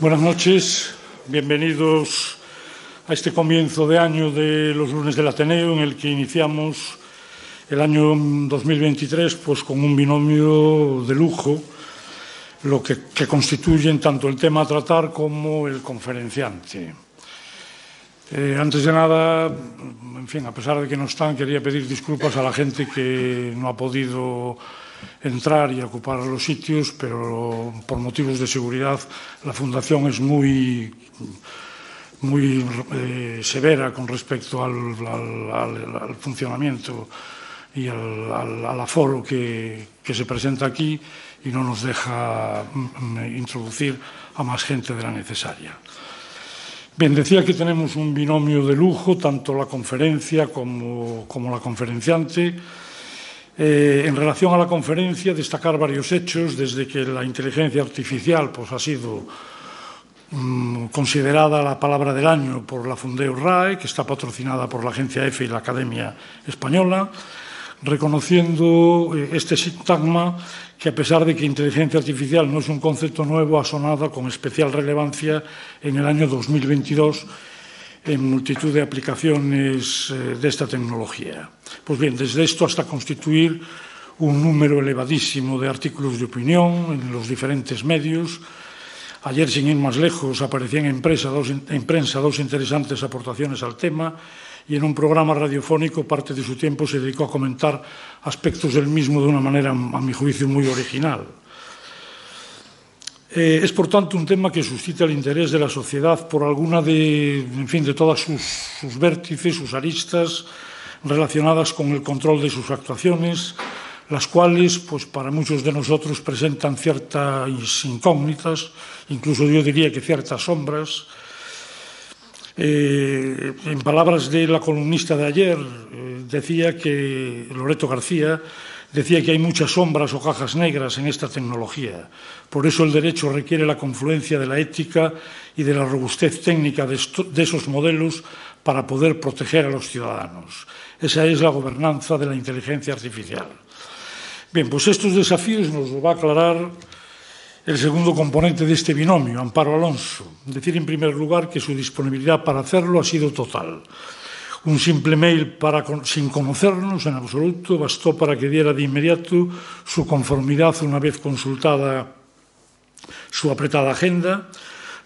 Buenas noches, bienvenidos a este comienzo de año de los lunes del Ateneo, en el que iniciamos el año 2023 pues, con un binomio de lujo, lo que constituyen tanto el tema a tratar como el conferenciante. Antes de nada, en fin, a pesar de que no están, quería pedir disculpas a la gente que no ha podido entrar y ocupar los sitios, pero por motivos de seguridad la Fundación es muy severa con respecto al funcionamiento y al aforo que se presenta aquí y no nos deja introducir a más gente de la necesaria. Bien, decía que tenemos un binomio de lujo, tanto la conferencia como la conferenciante. En relación a la conferencia, destacar varios hechos, desde que la inteligencia artificial pues, ha sido considerada la palabra del año por la Fundeu RAE, que está patrocinada por la Agencia EFE y la Academia Española, reconociendo este sintagma que, a pesar de que inteligencia artificial no es un concepto nuevo, ha sonado con especial relevancia en el año 2022 en multitud de aplicaciones de esta tecnología. Pues bien, desde esto hasta constituir un número elevadísimo de artículos de opinión en los diferentes medios. Ayer, sin ir más lejos, aparecían en prensa dos interesantes aportaciones al tema, y en un programa radiofónico parte de su tiempo se dedicó a comentar aspectos del mismo de una manera, a mi juicio, muy original. Es, por tanto, un tema que suscita el interés de la sociedad por alguna de todas sus vértices, sus aristas relacionadas con el control de sus actuaciones, las cuales, pues, para muchos de nosotros presentan ciertas incógnitas, incluso yo diría que ciertas sombras. En palabras de la columnista de ayer, Loreto García, decía que hay muchas sombras o cajas negras en esta tecnología. Por eso el derecho requiere la confluencia de la ética y de la robustez técnica de esos modelos para poder proteger a los ciudadanos. Esa es la gobernanza de la inteligencia artificial. Bien, pues estos desafíos nos lo va a aclarar el segundo componente de este binomio, Amparo Alonso. Decir, en primer lugar, que su disponibilidad para hacerlo ha sido total. Un simple mail sin conocernos en absoluto bastó para que diera de inmediato su conformidad una vez consultada su apretada agenda.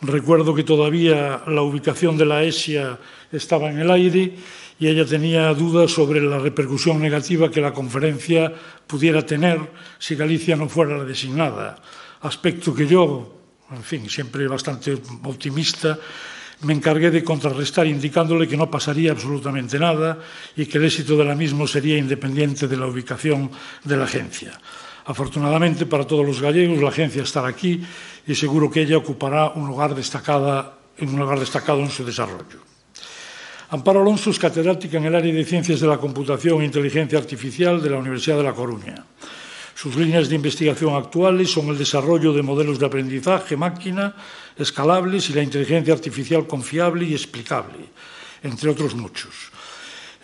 Recuerdo que todavía la ubicación de la ESIA estaba en el aire y ella tenía dudas sobre la repercusión negativa que la conferencia pudiera tener si Galicia no fuera la designada. Aspecto que yo, en fin, siempre bastante optimista, me encargué de contrarrestar indicándole que no pasaría absolutamente nada y que el éxito de la misma sería independiente de la ubicación de la agencia. Afortunadamente para todos los gallegos, la agencia estará aquí y seguro que ella ocupará un lugar destacado en su desarrollo. Amparo Alonso es catedrática en el área de Ciencias de la Computación e Inteligencia Artificial de la Universidad de La Coruña. Sus líneas de investigación actuales son el desarrollo de modelos de aprendizaje máquina escalables y la inteligencia artificial confiable y explicable, entre otros muchos.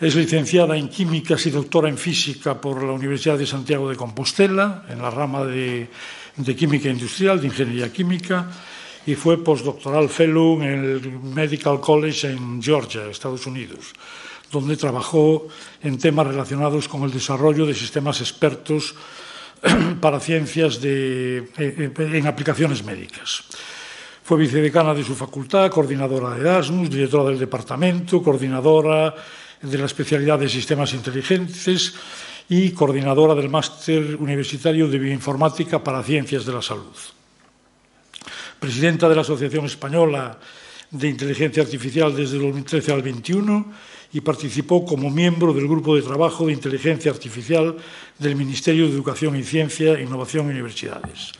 Es licenciada en Químicas y doctora en Física por la Universidad de Santiago de Compostela, en la rama de Química Industrial, de Ingeniería Química, y fue postdoctoral fellow en el Medical College en Georgia, Estados Unidos, donde trabajó en temas relacionados con el desarrollo de sistemas expertos para ciencias en aplicaciones médicas. Fue vicedecana de su facultad, coordinadora de Erasmus, directora del departamento, coordinadora de la especialidad de sistemas inteligentes y coordinadora del máster universitario de bioinformática para ciencias de la salud. Presidenta de la Asociación Española de Inteligencia Artificial desde el 2013 al 2021 y participó como miembro del Grupo de Trabajo de Inteligencia Artificial del Ministerio de Educación y Ciencia, Innovación y Universidades.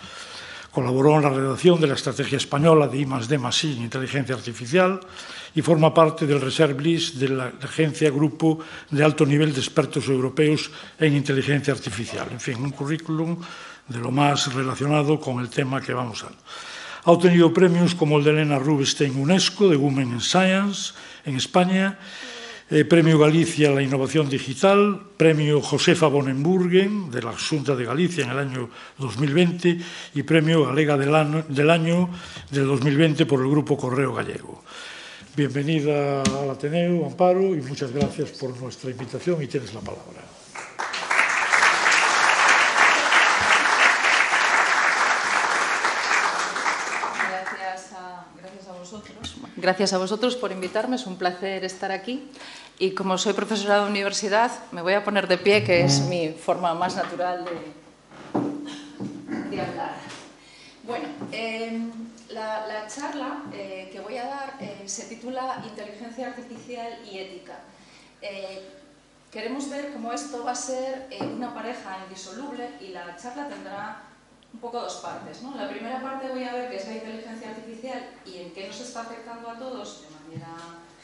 Colaboró en la redacción de la Estrategia Española de I+D+I en Inteligencia Artificial y forma parte del Reserve List de la Agencia Grupo de Alto Nivel de Expertos Europeos en Inteligencia Artificial. En fin, un currículum de lo más relacionado con el tema que vamos a ver. Ha obtenido premios como el de Elena Rubinstein UNESCO, de Women in Science, en España, Premio Galicia a la Innovación Digital, Premio Josefa Bonenburgen de la Xunta de Galicia en el año 2020 y Premio Galega del año del 2020 por el Grupo Correo Gallego. Bienvenida al Ateneo, Amparo, y muchas gracias por nuestra invitación y tienes la palabra. Gracias a vosotros por invitarme, es un placer estar aquí. Y como soy profesora de universidad, me voy a poner de pie, que es mi forma más natural de hablar. Bueno, la charla que voy a dar se titula Inteligencia Artificial y Ética. Queremos ver cómo esto va a ser una pareja indisoluble y la charla tendrá un poco dos partes, ¿no? La primera parte voy a ver qué es la inteligencia artificial y en qué nos está afectando a todos de manera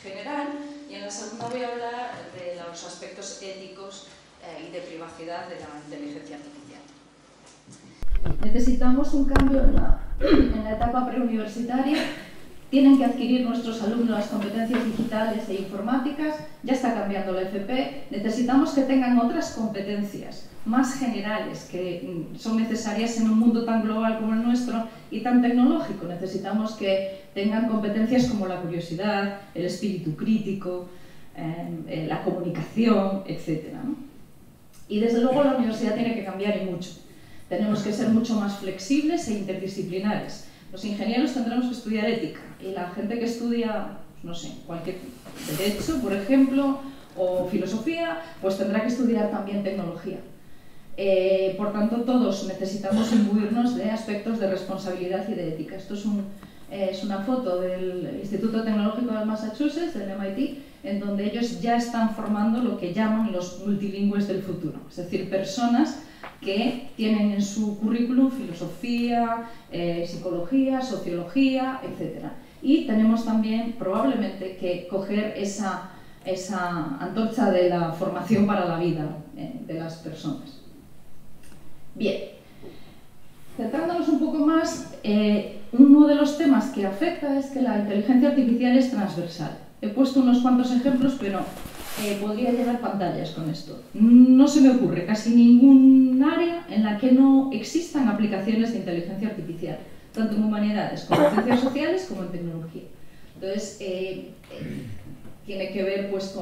general, y en la segunda voy a hablar de los aspectos éticos y de privacidad de la inteligencia artificial. Necesitamos un cambio en la etapa preuniversitaria. Tienen que adquirir nuestros alumnos las competencias digitales e informáticas, ya está cambiando la FP, necesitamos que tengan otras competencias más generales que son necesarias en un mundo tan global como el nuestro y tan tecnológico. Necesitamos que tengan competencias como la curiosidad, el espíritu crítico, la comunicación, etc., ¿no? Y desde luego la universidad tiene que cambiar y mucho. Tenemos que ser mucho más flexibles e interdisciplinares. Los ingenieros tendremos que estudiar ética y la gente que estudia, no sé, cualquier derecho, por ejemplo, o filosofía, pues tendrá que estudiar también tecnología. Por tanto, todos necesitamos imbuirnos de aspectos de responsabilidad y de ética. Esto es una foto del Instituto Tecnológico de Massachusetts, del MIT, en donde ellos ya están formando lo que llaman los multilingües del futuro, es decir, personas que tienen en su currículum filosofía, psicología, sociología, etc. Y tenemos también probablemente que coger esa antorcha de la formación para la vida de las personas. Bien, centrándonos un poco más, uno de los temas que afecta es que la inteligencia artificial es transversal. He puesto unos cuantos ejemplos, pero podría llevar pantallas con esto. No se me ocurre casi ningún área en la que no existan aplicaciones de inteligencia artificial, tanto en humanidades, como en ciencias sociales, como en tecnología. Entonces, tiene que ver pues,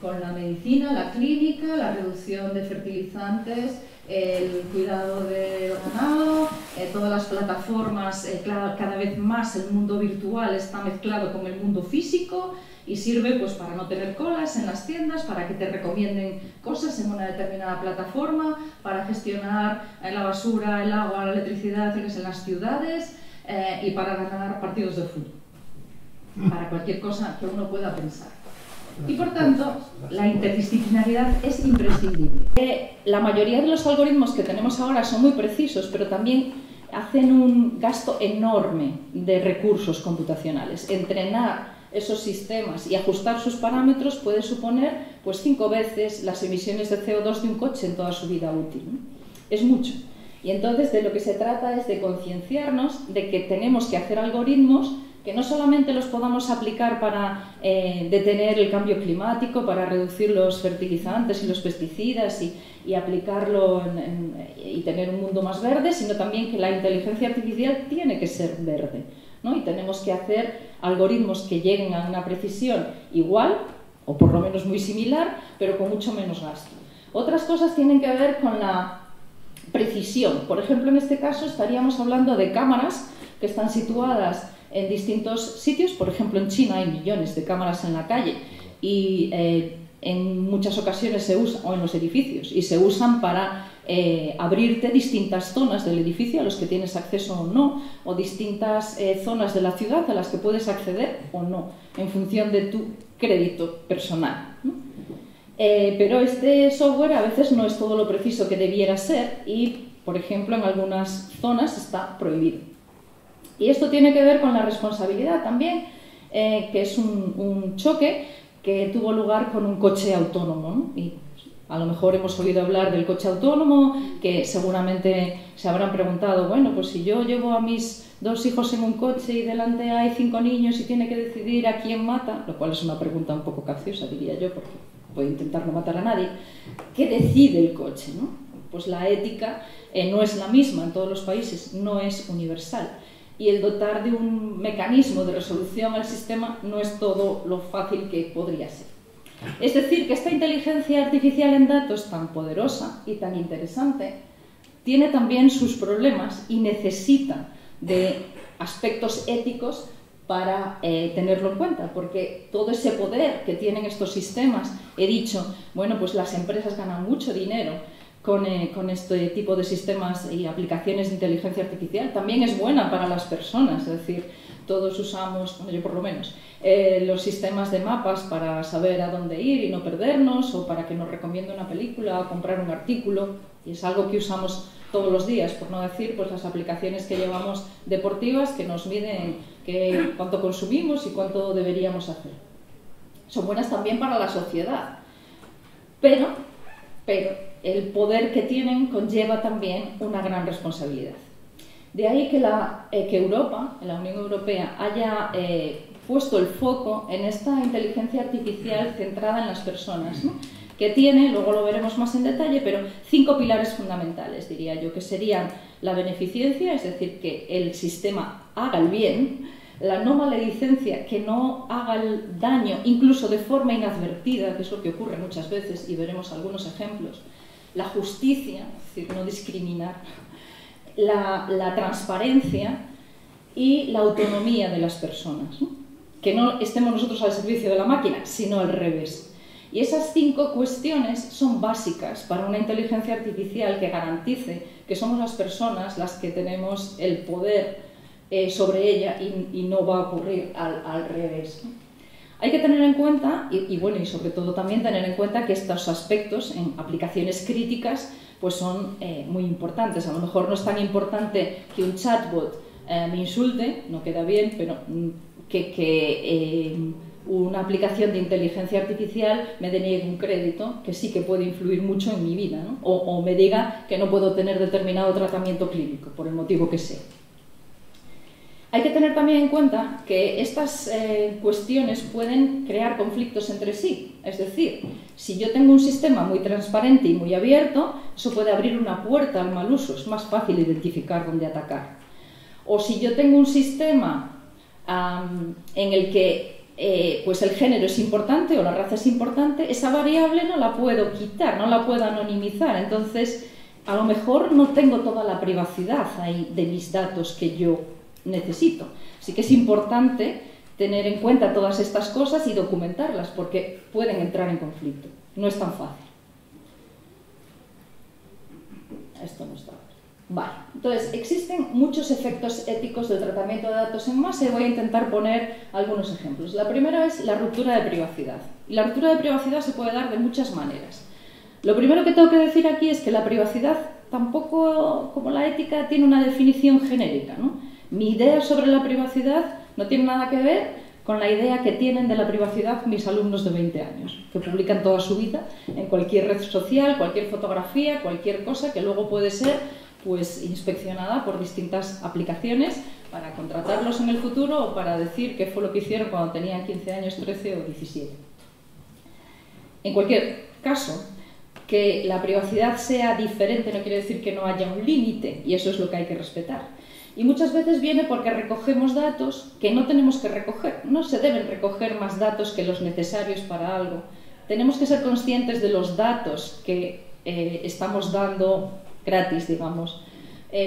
con la medicina, la clínica, la reducción de fertilizantes, el cuidado del ganado, todas las plataformas, cada vez más el mundo virtual está mezclado con el mundo físico y sirve pues, para no tener colas en las tiendas, para que te recomienden cosas en una determinada plataforma, para gestionar la basura, el agua, la electricidad en las ciudades y para ganar partidos de fútbol, para cualquier cosa que uno pueda pensar. Y por tanto, la interdisciplinaridad es imprescindible. La mayoría de los algoritmos que tenemos ahora son muy precisos, pero también hacen un gasto enorme de recursos computacionales. Entrenar esos sistemas y ajustar sus parámetros puede suponer pues 5 veces las emisiones de CO2 de un coche en toda su vida útil, ¿no? Es mucho. Y entonces de lo que se trata es de concienciarnos de que tenemos que hacer algoritmos que no solamente los podamos aplicar para detener el cambio climático, para reducir los fertilizantes y los pesticidas y aplicarlo y tener un mundo más verde, sino también que la inteligencia artificial tiene que ser verde, ¿no? Y tenemos que hacer algoritmos que lleguen a una precisión igual, o por lo menos muy similar, pero con mucho menos gasto. Otras cosas tienen que ver con la precisión. Por ejemplo, en este caso estaríamos hablando de cámaras que están situadas en distintos sitios. Por ejemplo, en China hay millones de cámaras en la calle y en muchas ocasiones se usan, o en los edificios, y se usan para abrirte distintas zonas del edificio a los que tienes acceso o no, o distintas zonas de la ciudad a las que puedes acceder o no, en función de tu crédito personal, ¿no? Pero este software a veces no es todo lo preciso que debiera ser y, por ejemplo, en algunas zonas está prohibido. Y esto tiene que ver con la responsabilidad también, que es un choque que tuvo lugar con un coche autónomo, ¿no? Y A lo mejor hemos oído hablar del coche autónomo, que seguramente se habrán preguntado, bueno, pues si yo llevo a mis 2 hijos en un coche y delante hay 5 niños y tiene que decidir a quién mata, lo cual es una pregunta un poco capciosa, diría yo, porque puede intentar no matar a nadie, ¿qué decide el coche, no? Pues la ética no es la misma en todos los países, no es universal. Y el dotar de un mecanismo de resolución al sistema no es todo lo fácil que podría ser. Es decir, que esta inteligencia artificial en datos tan poderosa y tan interesante tiene también sus problemas y necesita de aspectos éticos para tenerlo en cuenta, porque todo ese poder que tienen estos sistemas, he dicho, bueno, pues las empresas ganan mucho dinero con este tipo de sistemas y aplicaciones de inteligencia artificial, también es buena para las personas, es decir, todos usamos, bueno, yo por lo menos, los sistemas de mapas para saber a dónde ir y no perdernos, o para que nos recomiende una película o comprar un artículo, y es algo que usamos todos los días, por no decir pues las aplicaciones que llevamos deportivas que nos miden cuánto consumimos y cuánto deberíamos hacer. Son buenas también para la sociedad, pero el poder que tienen conlleva también una gran responsabilidad. De ahí que Europa, la Unión Europea, haya puesto el foco en esta inteligencia artificial centrada en las personas, ¿no? Que tiene, luego lo veremos más en detalle, pero 5 pilares fundamentales, diría yo, que serían la beneficencia, es decir, que el sistema haga el bien, la no maledicencia, que no haga el daño, incluso de forma inadvertida, que es lo que ocurre muchas veces, y veremos algunos ejemplos, la justicia, es decir, no discriminar, la transparencia y la autonomía de las personas, ¿no? Que no estemos nosotros al servicio de la máquina, sino al revés. Y esas 5 cuestiones son básicas para una inteligencia artificial que garantice que somos las personas las que tenemos el poder sobre ella y no va a ocurrir al revés, ¿no? Hay que tener en cuenta, y sobre todo también tener en cuenta que estos aspectos en aplicaciones críticas pues son muy importantes. A lo mejor no es tan importante que un chatbot me insulte, no queda bien, pero que una aplicación de inteligencia artificial me deniegue un crédito, que sí que puede influir mucho en mi vida, ¿no? O me diga que no puedo tener determinado tratamiento clínico, por el motivo que sea. Hay que tener también en cuenta que estas cuestiones pueden crear conflictos entre sí. Es decir, si yo tengo un sistema muy transparente y muy abierto, eso puede abrir una puerta al mal uso, es más fácil identificar dónde atacar. O si yo tengo un sistema en el que pues el género es importante o la raza es importante, esa variable no la puedo quitar, no la puedo anonimizar. Entonces, a lo mejor no tengo toda la privacidad ahí de mis datos que yo necesito. Así que es importante tener en cuenta todas estas cosas y documentarlas, porque pueden entrar en conflicto. No es tan fácil. Esto no está. Vale, entonces existen muchos efectos éticos del tratamiento de datos en masa y voy a intentar poner algunos ejemplos. La primera es la ruptura de privacidad. Y la ruptura de privacidad se puede dar de muchas maneras. Lo primero que tengo que decir aquí es que la privacidad tampoco, como la ética, tiene una definición genérica, ¿no? Mi idea sobre la privacidad no tiene nada que ver con la idea que tienen de la privacidad mis alumnos de 20 años, que publican toda su vida en cualquier red social, cualquier fotografía, cualquier cosa que luego puede ser pues inspeccionada por distintas aplicaciones para contratarlos en el futuro o para decir qué fue lo que hicieron cuando tenían 15 años, 13 o 17. En cualquier caso, que la privacidad sea diferente no quiere decir que no haya un límite, y eso es lo que hay que respetar. Y muchas veces viene porque recogemos datos que no tenemos que recoger. No se deben recoger más datos que los necesarios para algo. Tenemos que ser conscientes de los datos que estamos dando gratis, digamos.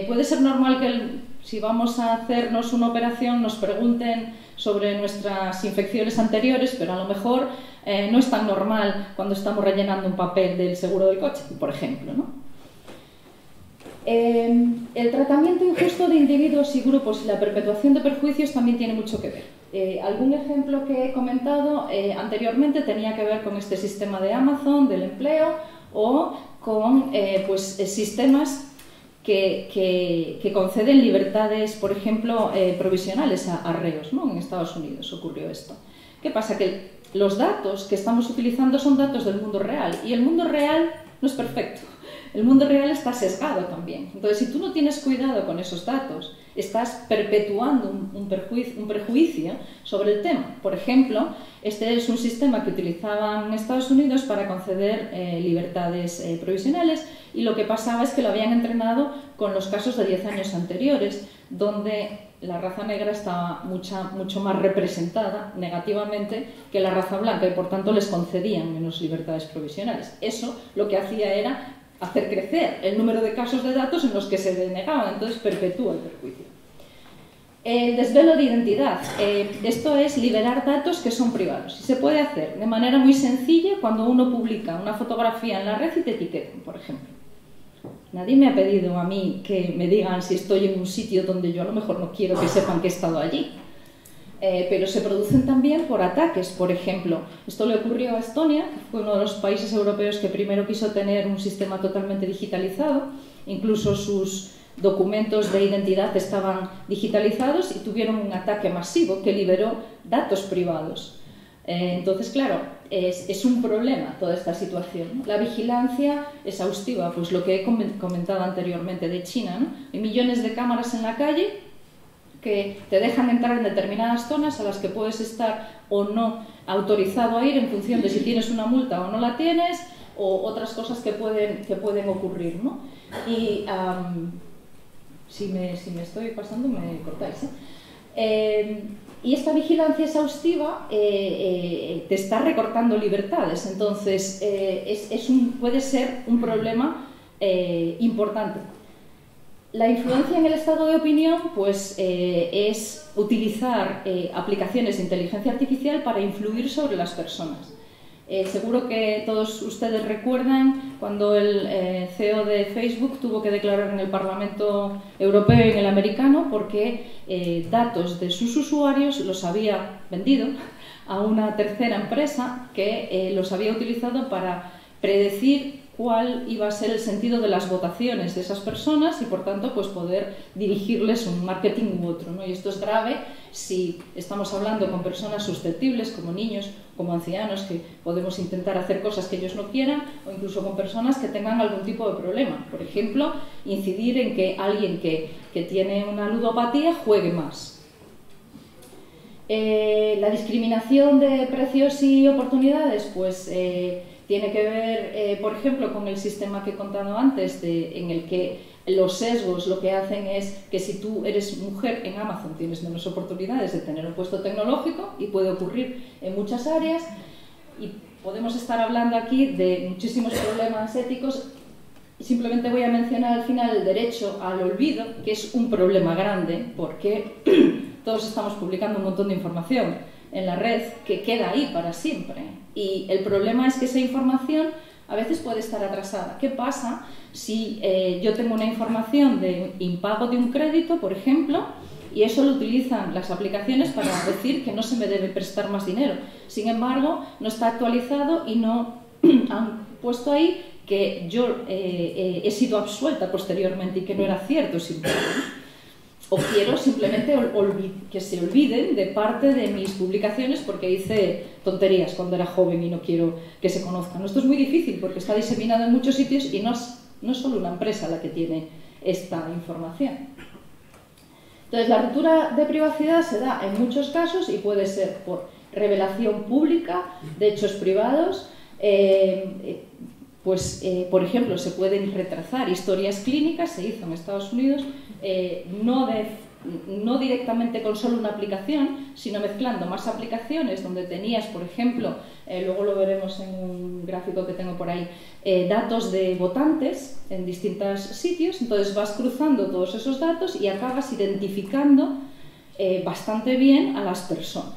Puede ser normal que si vamos a hacernos una operación nos pregunten sobre nuestras infecciones anteriores, pero a lo mejor no es tan normal cuando estamos rellenando un papel del seguro del coche, por ejemplo, ¿no? El tratamiento injusto de individuos y grupos y la perpetuación de perjuicios también tiene mucho que ver. Algún ejemplo que he comentado anteriormente tenía que ver con este sistema de Amazon, del empleo, o con sistemas que conceden libertades, por ejemplo, provisionales a reos, ¿no? En Estados Unidos ocurrió esto. ¿Qué pasa? Que los datos que estamos utilizando son datos del mundo real, y el mundo real no es perfecto. El mundo real está sesgado también. Entonces, si tú no tienes cuidado con esos datos, estás perpetuando un prejuicio sobre el tema. Por ejemplo, este es un sistema que utilizaban en Estados Unidos para conceder libertades provisionales, y lo que pasaba es que lo habían entrenado con los casos de 10 años anteriores, donde la raza negra estaba mucho más representada negativamente que la raza blanca, y por tanto les concedían menos libertades provisionales. Eso lo que hacía era hacer crecer el número de casos de datos en los que se denegaban, entonces perpetúa el perjuicio. El desvelo de identidad. Esto es liberar datos que son privados. Y se puede hacer de manera muy sencilla cuando uno publica una fotografía en la red y te etiquetan, por ejemplo. Nadie me ha pedido a mí que me digan si estoy en un sitio donde yo a lo mejor no quiero que sepan que he estado allí. Pero se producen también por ataques. Por ejemplo, esto le ocurrió a Estonia, que fue uno de los países europeos que primero quiso tener un sistema totalmente digitalizado. Incluso sus documentos de identidad estaban digitalizados y tuvieron un ataque masivo que liberó datos privados. Entonces, claro, es un problema toda esta situación, ¿no? La vigilancia exhaustiva, pues lo que he comentado anteriormente de China, ¿no? Hay millones de cámaras en la calle que te dejan entrar en determinadas zonas a las que puedes estar o no autorizado a ir en función de si tienes una multa o no la tienes, o otras cosas que pueden ocurrir, ¿no? Y si me estoy pasando me cortáis, y esta vigilancia exhaustiva te está recortando libertades, entonces puede ser un problema importante. La influencia en el estado de opinión pues, es utilizar aplicaciones de inteligencia artificial para influir sobre las personas. Seguro que todos ustedes recuerdan cuando el CEO de Facebook tuvo que declarar en el Parlamento Europeo y en el americano porque datos de sus usuarios los había vendido a una tercera empresa que los había utilizado para predecir cuál iba a ser el sentido de las votaciones de esas personas y, por tanto, pues poder dirigirles un marketing u otro, ¿no? Y esto es grave si estamos hablando con personas susceptibles, como niños, como ancianos, que podemos intentar hacer cosas que ellos no quieran, o incluso con personas que tengan algún tipo de problema. Por ejemplo, incidir en que alguien que tiene una ludopatía juegue más. La discriminación de precios y oportunidades, pues tiene que ver, por ejemplo, con el sistema que he contado antes, en el que los sesgos lo que hacen es que si tú eres mujer en Amazon tienes menos oportunidades de tener un puesto tecnológico, y puede ocurrir en muchas áreas, y podemos estar hablando aquí de muchísimos problemas éticos. Simplemente voy a mencionar al final el derecho al olvido, que es un problema grande porque todos estamos publicando un montón de información en la red que queda ahí para siempre, y el problema es que esa información a veces puede estar atrasada. ¿Qué pasa si yo tengo una información de impago de un crédito, por ejemplo, y eso lo utilizan las aplicaciones para decir que no se me debe prestar más dinero? Sin embargo, no está actualizado y no han puesto ahí que yo he sido absuelta posteriormente y que no era cierto simplemente. O quiero simplemente que se olviden de parte de mis publicaciones porque hice tonterías cuando era joven y no quiero que se conozcan. Esto es muy difícil porque está diseminado en muchos sitios y no es solo una empresa la que tiene esta información. Entonces, la ruptura de privacidad se da en muchos casos y puede ser por revelación pública de hechos privados. Por ejemplo, se pueden retrasar historias clínicas, se hizo en Estados Unidos, no directamente con solo una aplicación, sino mezclando más aplicaciones donde tenías, por ejemplo, luego lo veremos en un gráfico que tengo por ahí, datos de votantes en distintos sitios. Entonces vas cruzando todos esos datos y acabas identificando bastante bien a las personas.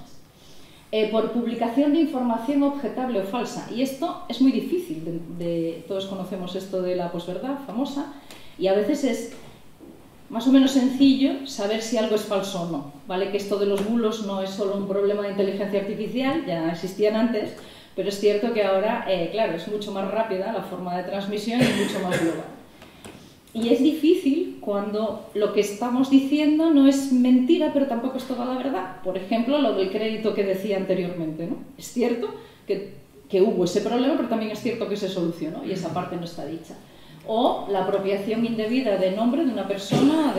Por publicación de información objetable o falsa, y esto es muy difícil, todos conocemos esto de la posverdad famosa, y a veces es más o menos sencillo saber si algo es falso o no, ¿vale? Que esto de los bulos no es solo un problema de inteligencia artificial, ya existían antes, pero es cierto que ahora, claro, es mucho más rápida la forma de transmisión y mucho más global. Y es difícil cuando lo que estamos diciendo no es mentira, pero tampoco es toda la verdad. Por ejemplo, lo del crédito que decía anteriormente, ¿no? Es cierto que hubo ese problema, pero también es cierto que se solucionó y esa parte no está dicha. O la apropiación indebida de nombre de una persona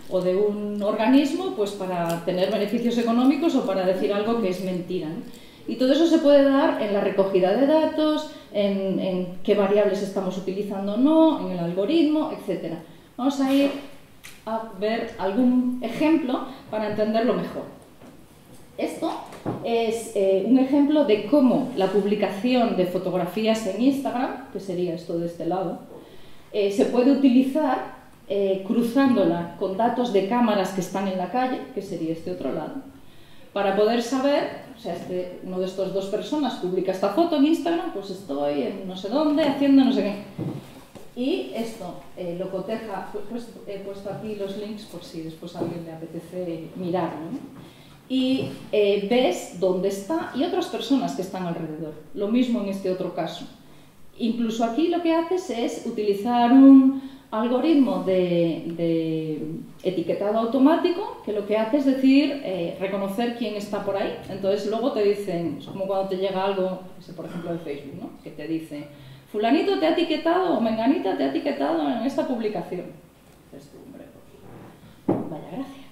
o de un organismo, pues para tener beneficios económicos o para decir algo que es mentira, ¿no? Y todo eso se puede dar en la recogida de datos, en qué variables estamos utilizando o no, en el algoritmo, etc. Vamos a ir a ver algún ejemplo para entenderlo mejor. Esto es un ejemplo de cómo la publicación de fotografías en Instagram, que sería esto de este lado, se puede utilizar cruzándola con datos de cámaras que están en la calle, que sería este otro lado, para poder saber, o sea, uno de estos dos personas publica esta foto en Instagram, pues estoy en no sé dónde haciendo no sé qué. Y esto lo coteja, pues he puesto aquí los links por si después a alguien le apetece mirarlo, ¿no? Y ves dónde está y otras personas que están alrededor. Lo mismo en este otro caso. Incluso aquí lo que haces es utilizar un algoritmo de etiquetado automático que lo que hace es decir, reconocer quién está por ahí. Entonces luego te dicen, es como cuando te llega algo, por ejemplo de Facebook, ¿no? Que te dice, fulanito te ha etiquetado o menganita te ha etiquetado en esta publicación. Dices tú, hombre, pues, vaya gracia.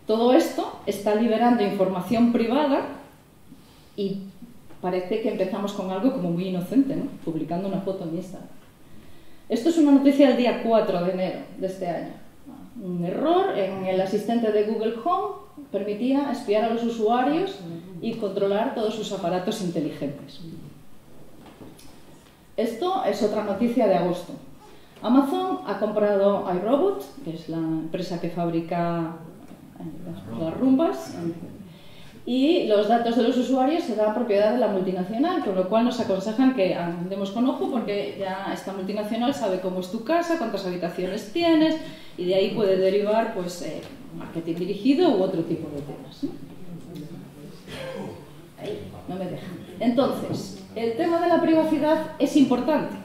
Todo esto está liberando información privada y parece que empezamos con algo como muy inocente, ¿no? Publicando una foto en Instagram. Esto es una noticia del día 4 de enero de este año. Un error en el asistente de Google Home permitía espiar a los usuarios y controlar todos sus aparatos inteligentes. Esto es otra noticia de agosto. Amazon ha comprado iRobot, que es la empresa que fabrica las rumbas, y los datos de los usuarios serán propiedad de la multinacional, con lo cual nos aconsejan que andemos con ojo porque ya esta multinacional sabe cómo es tu casa, cuántas habitaciones tienes y de ahí puede derivar pues marketing dirigido u otro tipo de temas, ¿no? Ahí, no me dejan. Entonces, el tema de la privacidad es importante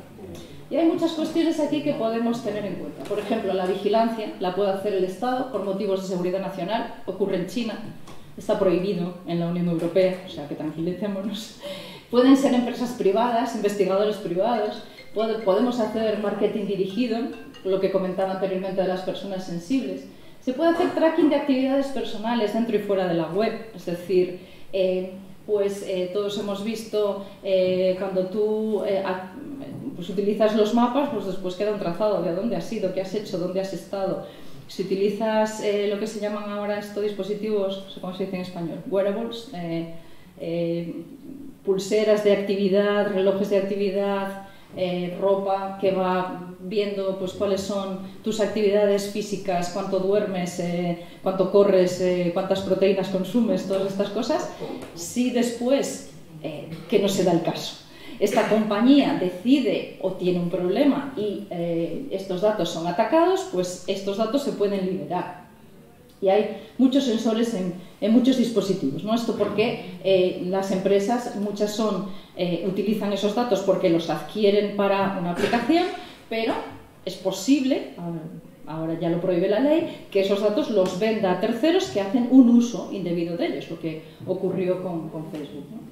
y hay muchas cuestiones aquí que podemos tener en cuenta. Por ejemplo, la vigilancia la puede hacer el Estado por motivos de seguridad nacional, ocurre en China. Está prohibido en la Unión Europea, o sea que tranquilicémonos. Pueden ser empresas privadas, investigadores privados, podemos hacer marketing dirigido, lo que comentaba anteriormente de las personas sensibles. Se puede hacer tracking de actividades personales dentro y fuera de la web, es decir, todos hemos visto cuando tú pues utilizas los mapas, pues después queda un trazado de a dónde has ido, qué has hecho, dónde has estado. Si utilizas lo que se llaman ahora estos dispositivos, no sé cómo se dice en español, wearables, pulseras de actividad, relojes de actividad, ropa que va viendo pues, cuáles son tus actividades físicas, cuánto duermes, cuánto corres, cuántas proteínas consumes, todas estas cosas, si después, que no se da el caso, esta compañía decide o tiene un problema y estos datos son atacados, pues estos datos se pueden liberar. Y hay muchos sensores en muchos dispositivos, ¿no? Esto porque las empresas, muchas utilizan esos datos porque los adquieren para una aplicación, pero es posible, ahora ya lo prohíbe la ley, que esos datos los venda a terceros que hacen un uso indebido de ellos, lo que ocurrió con Facebook, ¿no?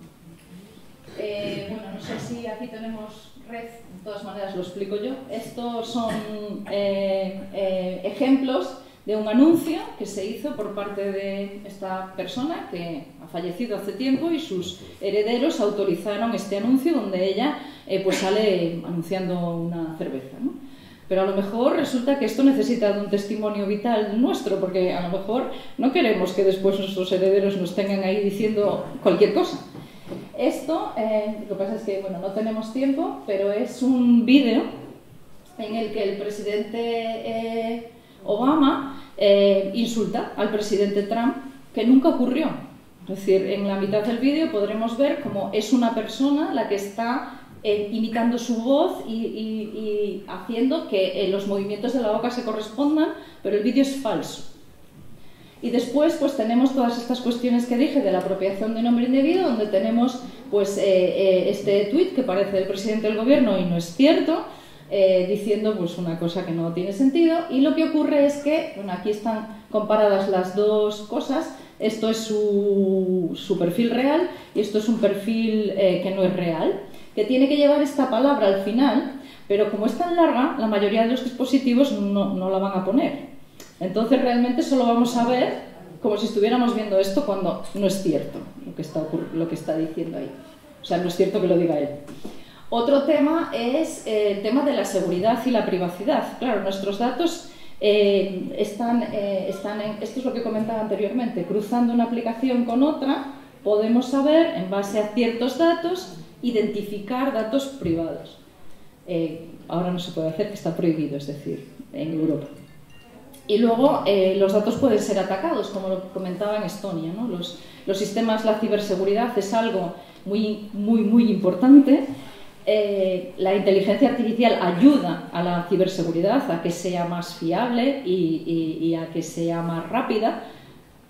Bueno, no sé si aquí tenemos red, de todas maneras lo explico yo. Estos son ejemplos de un anuncio que se hizo por parte de esta persona que ha fallecido hace tiempo y sus herederos autorizaron este anuncio donde ella pues sale anunciando una cerveza, ¿no? Pero a lo mejor resulta que esto necesita de un testimonio vital nuestro, porque a lo mejor no queremos que después nuestros herederos nos tengan ahí diciendo cualquier cosa. Esto, lo que pasa es que bueno, no tenemos tiempo, pero es un vídeo en el que el presidente Obama insulta al presidente Trump, que nunca ocurrió. Es decir, en la mitad del vídeo podremos ver cómo es una persona la que está imitando su voz y haciendo que los movimientos de la boca se correspondan, pero el vídeo es falso. Y después pues tenemos todas estas cuestiones que dije de la apropiación de nombre indebido, donde tenemos pues este tuit que parece del presidente del gobierno y no es cierto, diciendo pues una cosa que no tiene sentido, y lo que ocurre es que, bueno, aquí están comparadas las dos cosas. Esto es su perfil real y esto es un perfil que no es real, que tiene que llevar esta palabra al final, pero como es tan larga, la mayoría de los dispositivos no la van a poner. Entonces realmente solo vamos a ver como si estuviéramos viendo esto cuando no es cierto lo que está diciendo ahí. O sea, no es cierto que lo diga él. Otro tema es el tema de la seguridad y la privacidad. Claro, nuestros datos están esto es lo que comentaba anteriormente, cruzando una aplicación con otra, podemos saber, en base a ciertos datos, identificar datos privados. Ahora no se puede hacer, que está prohibido, es decir, en Europa. Y luego los datos pueden ser atacados, como lo comentaba en Estonia, ¿no? Los sistemas, la ciberseguridad es algo muy importante. La inteligencia artificial ayuda a la ciberseguridad a que sea más fiable y a que sea más rápida,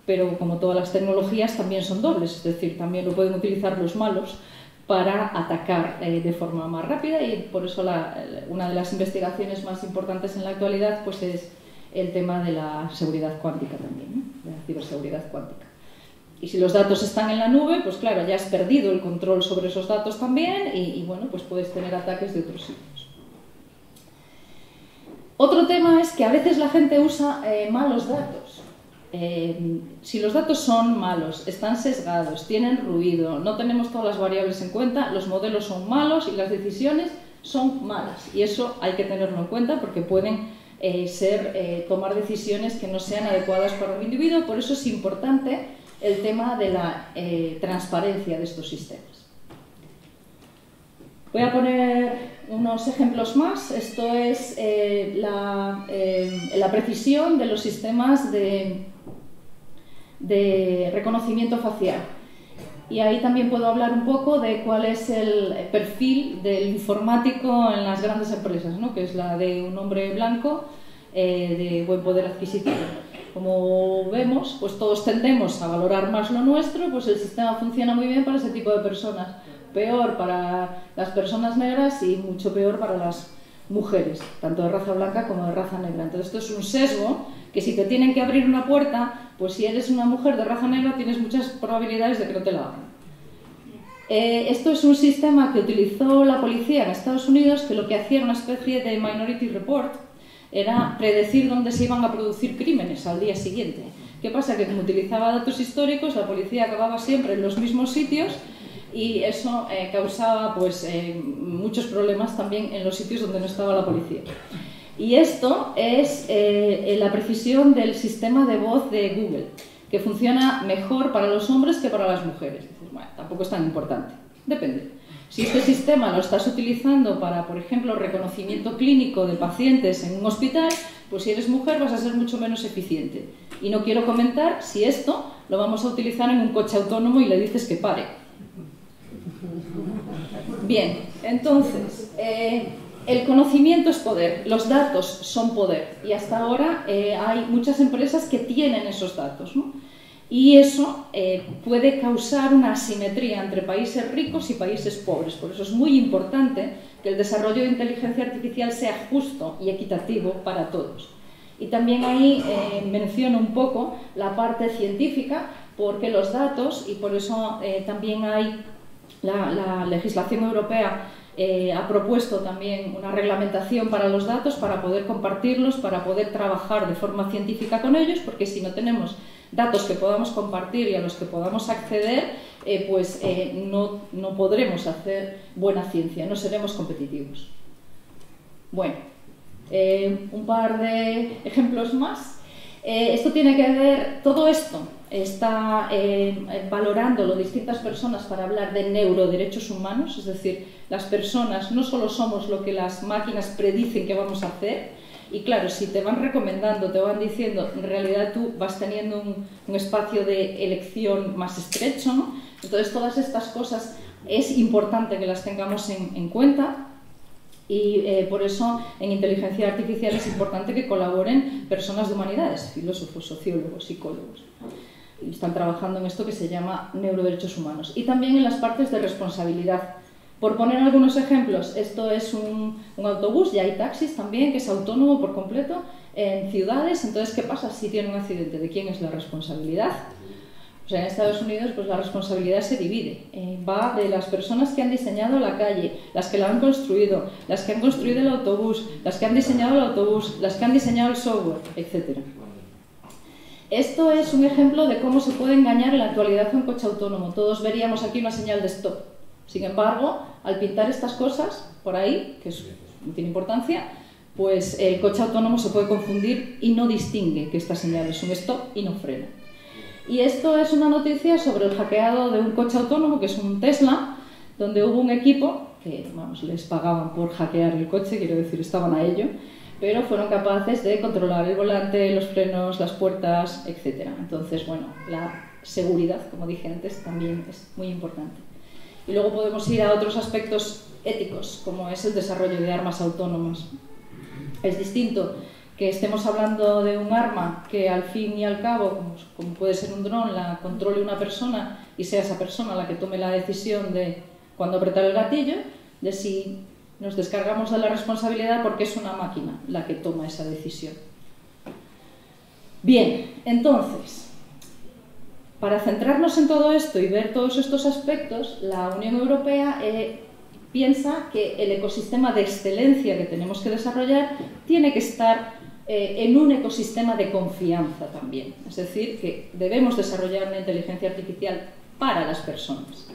pero como todas las tecnologías también son dobles, es decir, también lo pueden utilizar los malos para atacar de forma más rápida, y por eso una de las investigaciones más importantes en la actualidad pues es el tema de la seguridad cuántica también, ¿no? De la ciberseguridad cuántica. Y si los datos están en la nube, pues claro, ya has perdido el control sobre esos datos también y bueno, pues puedes tener ataques de otros sitios. Otro tema es que a veces la gente usa malos datos. Si los datos son malos, están sesgados, tienen ruido, no tenemos todas las variables en cuenta, los modelos son malos y las decisiones son malas. Y eso hay que tenerlo en cuenta porque pueden tomar decisiones que no sean adecuadas para un individuo. Por eso es importante el tema de la transparencia de estos sistemas. Voy a poner unos ejemplos más. Esto es la precisión de los sistemas de reconocimiento facial. Y ahí también puedo hablar un poco de cuál es el perfil del informático en las grandes empresas, ¿no? Que es la de un hombre blanco de buen poder adquisitivo. Como vemos, pues todos tendemos a valorar más lo nuestro, pues el sistema funciona muy bien para ese tipo de personas. Peor para las personas negras y mucho peor para las mujeres, tanto de raza blanca como de raza negra. Entonces esto es un sesgo que si te tienen que abrir una puerta, pues si eres una mujer de raza negra tienes muchas probabilidades de que no te la abran. Esto es un sistema que utilizó la policía en Estados Unidos, que lo que hacía era una especie de Minority Report, era predecir dónde se iban a producir crímenes al día siguiente. ¿Qué pasa? Que como utilizaba datos históricos, la policía acababa siempre en los mismos sitios y eso causaba pues, muchos problemas también en los sitios donde no estaba la policía. Y esto es la precisión del sistema de voz de Google, que funciona mejor para los hombres que para las mujeres. Bueno, tampoco es tan importante, depende. Si este sistema lo estás utilizando para, por ejemplo, reconocimiento clínico de pacientes en un hospital, pues si eres mujer vas a ser mucho menos eficiente. Y no quiero comentar si esto lo vamos a utilizar en un coche autónomo y le dices que pare. Bien, entonces, el conocimiento es poder, los datos son poder y hasta ahora hay muchas empresas que tienen esos datos, ¿no? Y eso puede causar una asimetría entre países ricos y países pobres. Por eso es muy importante que el desarrollo de inteligencia artificial sea justo y equitativo para todos. Y también ahí menciono un poco la parte científica, porque los datos, y por eso también hay la legislación europea ha propuesto también una reglamentación para los datos, para poder compartirlos, para poder trabajar de forma científica con ellos, porque si no tenemos datos que podamos compartir y a los que podamos acceder, pues no podremos hacer buena ciencia, no seremos competitivos. Bueno, un par de ejemplos más. Esto tiene que ver, todo esto está valorándolo distintas personas para hablar de neuroderechos humanos, es decir, las personas no solo somos lo que las máquinas predicen que vamos a hacer, y claro, si te van recomendando, te van diciendo, en realidad tú vas teniendo un espacio de elección más estrecho, ¿no? Entonces todas estas cosas es importante que las tengamos en cuenta. Y por eso en inteligencia artificial es importante que colaboren personas de humanidades, filósofos, sociólogos, psicólogos. Y están trabajando en esto que se llama neuroderechos humanos. Y también en las partes de responsabilidad Por poner algunos ejemplos, esto es un autobús, ya hay taxis también, que es autónomo por completo en ciudades. Entonces, ¿qué pasa si tiene un accidente? ¿De quién es la responsabilidad? O sea, en Estados Unidos pues la responsabilidad se divide, va de las personas que han diseñado la calle, las que la han construido, las que han construido el autobús, las que han diseñado el autobús, las que han diseñado el software, etc. Esto es un ejemplo de cómo se puede engañar en la actualidad un coche autónomo. Todos veríamos aquí una señal de stop. Sin embargo, al pintar estas cosas por ahí, que no tiene importancia, pues el coche autónomo se puede confundir y no distingue que esta señal es un stop y no frena. Y esto es una noticia sobre el hackeado de un coche autónomo, que es un Tesla, donde hubo un equipo que, vamos, les pagaban por hackear el coche, quiero decir, estaban a ello, pero fueron capaces de controlar el volante, los frenos, las puertas, etc. Entonces, bueno, la seguridad, como dije antes, también es muy importante. Y luego podemos ir a otros aspectos éticos, como es el desarrollo de armas autónomas. Es distinto que estemos hablando de un arma que al fin y al cabo, como puede ser un dron, la controle una persona y sea esa persona la que tome la decisión de cuándo apretar el gatillo, de si nos descargamos de la responsabilidad porque es una máquina la que toma esa decisión. Bien, entonces, para centrarnos en todo esto y ver todos estos aspectos, la Unión Europea piensa que el ecosistema de excelencia que tenemos que desarrollar tiene que estar en un ecosistema de confianza también. Es decir, que debemos desarrollar una inteligencia artificial para las personas.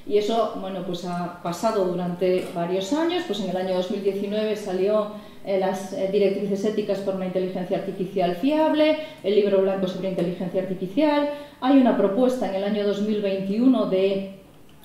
Y eso, bueno, pues ha pasado durante varios años. Pues en el año 2019 salió las directrices éticas para una inteligencia artificial fiable, el libro blanco sobre inteligencia artificial. Hay una propuesta en el año 2021 de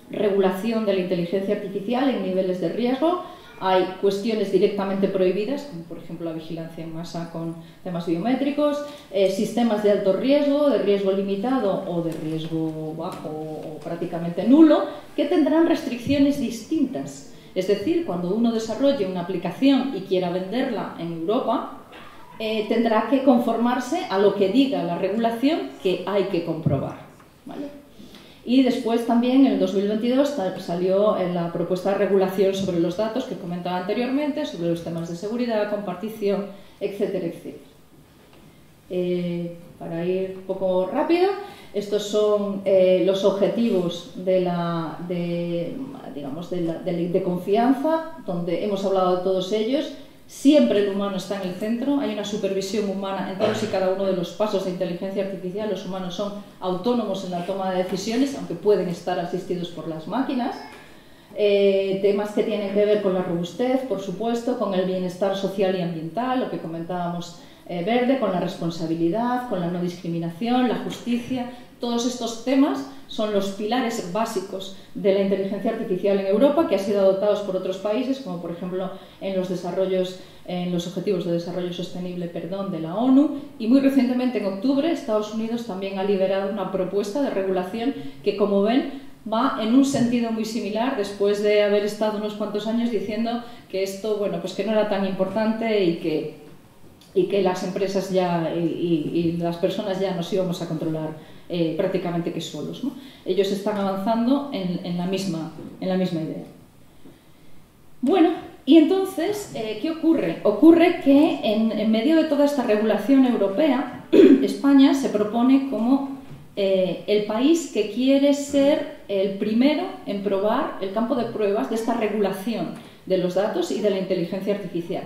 regulación de la inteligencia artificial en niveles de riesgo. Hay cuestiones directamente prohibidas, como por ejemplo la vigilancia en masa con temas biométricos, sistemas de alto riesgo, de riesgo limitado o de riesgo bajo o prácticamente nulo, que tendrán restricciones distintas. Es decir, cuando uno desarrolle una aplicación y quiera venderla en Europa, tendrá que conformarse a lo que diga la regulación que hay que comprobar, ¿vale? Y después también en el 2022 salió la propuesta de regulación sobre los datos que comentaba anteriormente, sobre los temas de seguridad, compartición, etcétera, etcétera. Para ir un poco rápido, estos son los objetivos de confianza, donde hemos hablado de todos ellos. Siempre el humano está en el centro, hay una supervisión humana en todos y cada uno de los pasos de inteligencia artificial. Los humanos son autónomos en la toma de decisiones, aunque pueden estar asistidos por las máquinas. Temas que tienen que ver con la robustez, por supuesto, con el bienestar social y ambiental, lo que comentábamos Verde, con la responsabilidad, con la no discriminación, la justicia. Todos estos temas son los pilares básicos de la inteligencia artificial en Europa, que han sido adoptados por otros países, como por ejemplo en los Objetivos de Desarrollo Sostenible de la ONU, y muy recientemente, en octubre, Estados Unidos también ha liberado una propuesta de regulación que, como ven, va en un sentido muy similar, después de haber estado unos cuantos años diciendo que esto, bueno, pues que no era tan importante y que las empresas ya y las personas ya nos íbamos a controlar prácticamente que solos, ¿no? Ellos están avanzando en la misma idea. Bueno, y entonces, ¿qué ocurre? Ocurre que en medio de toda esta regulación europea, España se propone como el país que quiere ser el primero en probar el campo de pruebas de esta regulación de los datos y de la inteligencia artificial.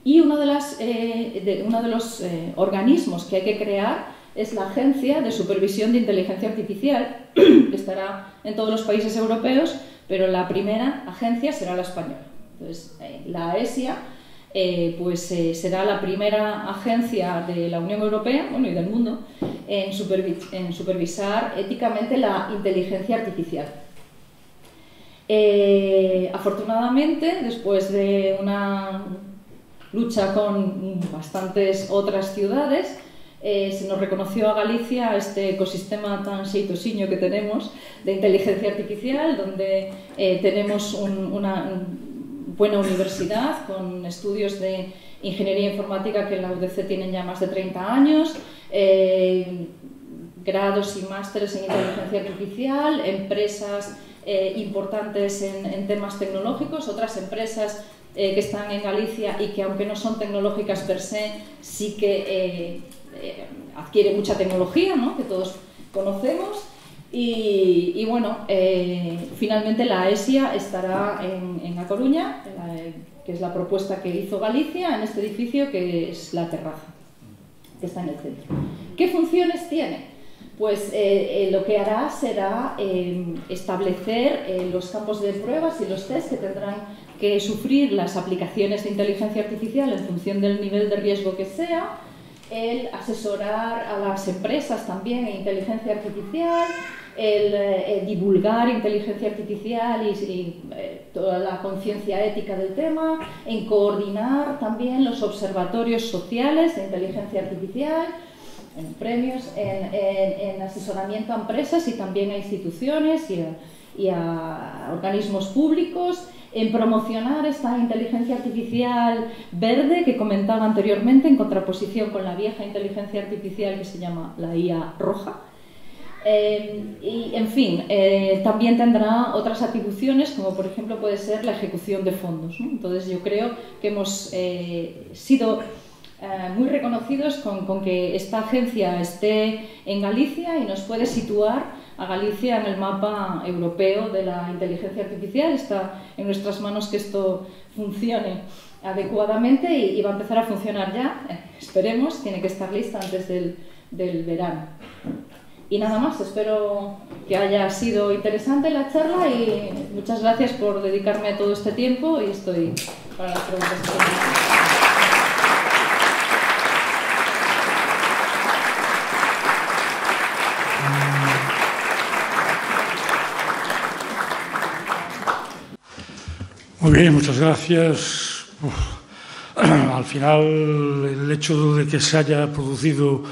Y uno de los organismos que hay que crear es la Agencia de Supervisión de Inteligencia Artificial, que estará en todos los países europeos, pero la primera agencia será la española. Entonces, la AESIA será la primera agencia de la Unión Europea, bueno, y del mundo, en supervisar éticamente la inteligencia artificial. Afortunadamente, después de una lucha con bastantes otras ciudades, se nos reconoció a Galicia este ecosistema tan xeitosiño que tenemos de inteligencia artificial, donde tenemos una buena universidad con estudios de ingeniería informática que en la UDC tienen ya más de 30 años, grados y másteres en inteligencia artificial, empresas importantes en temas tecnológicos, otras empresas que están en Galicia y que, aunque no son tecnológicas per se, sí que adquieren mucha tecnología, ¿no?, que todos conocemos. Y bueno, finalmente la AESIA estará en A Coruña, que es la propuesta que hizo Galicia, en este edificio que es La Terraza, que está en el centro. ¿Qué funciones tiene? Pues lo que hará será establecer los campos de pruebas y los test que tendrán que sufrir las aplicaciones de inteligencia artificial en función del nivel de riesgo que sea, el asesorar a las empresas también en inteligencia artificial, el divulgar inteligencia artificial y toda la conciencia ética del tema, en coordinar también los observatorios sociales de inteligencia artificial, en premios, en asesoramiento a empresas y también a instituciones y a organismos públicos, en promocionar esta inteligencia artificial verde que comentaba anteriormente, en contraposición con la vieja inteligencia artificial que se llama la IA roja. Y, en fin, también tendrá otras atribuciones, como por ejemplo puede ser la ejecución de fondos, ¿no? Entonces yo creo que hemos sido muy reconocidos con que esta agencia esté en Galicia y nos puede situar a Galicia en el mapa europeo de la inteligencia artificial. Está en nuestras manos que esto funcione adecuadamente y va a empezar a funcionar ya, esperemos, tiene que estar lista antes del verano. Y nada más, espero que haya sido interesante la charla y muchas gracias por dedicarme a todo este tiempo y estoy para las preguntas que tengan. Muy bien, muchas gracias. Al final, el hecho de que se haya producido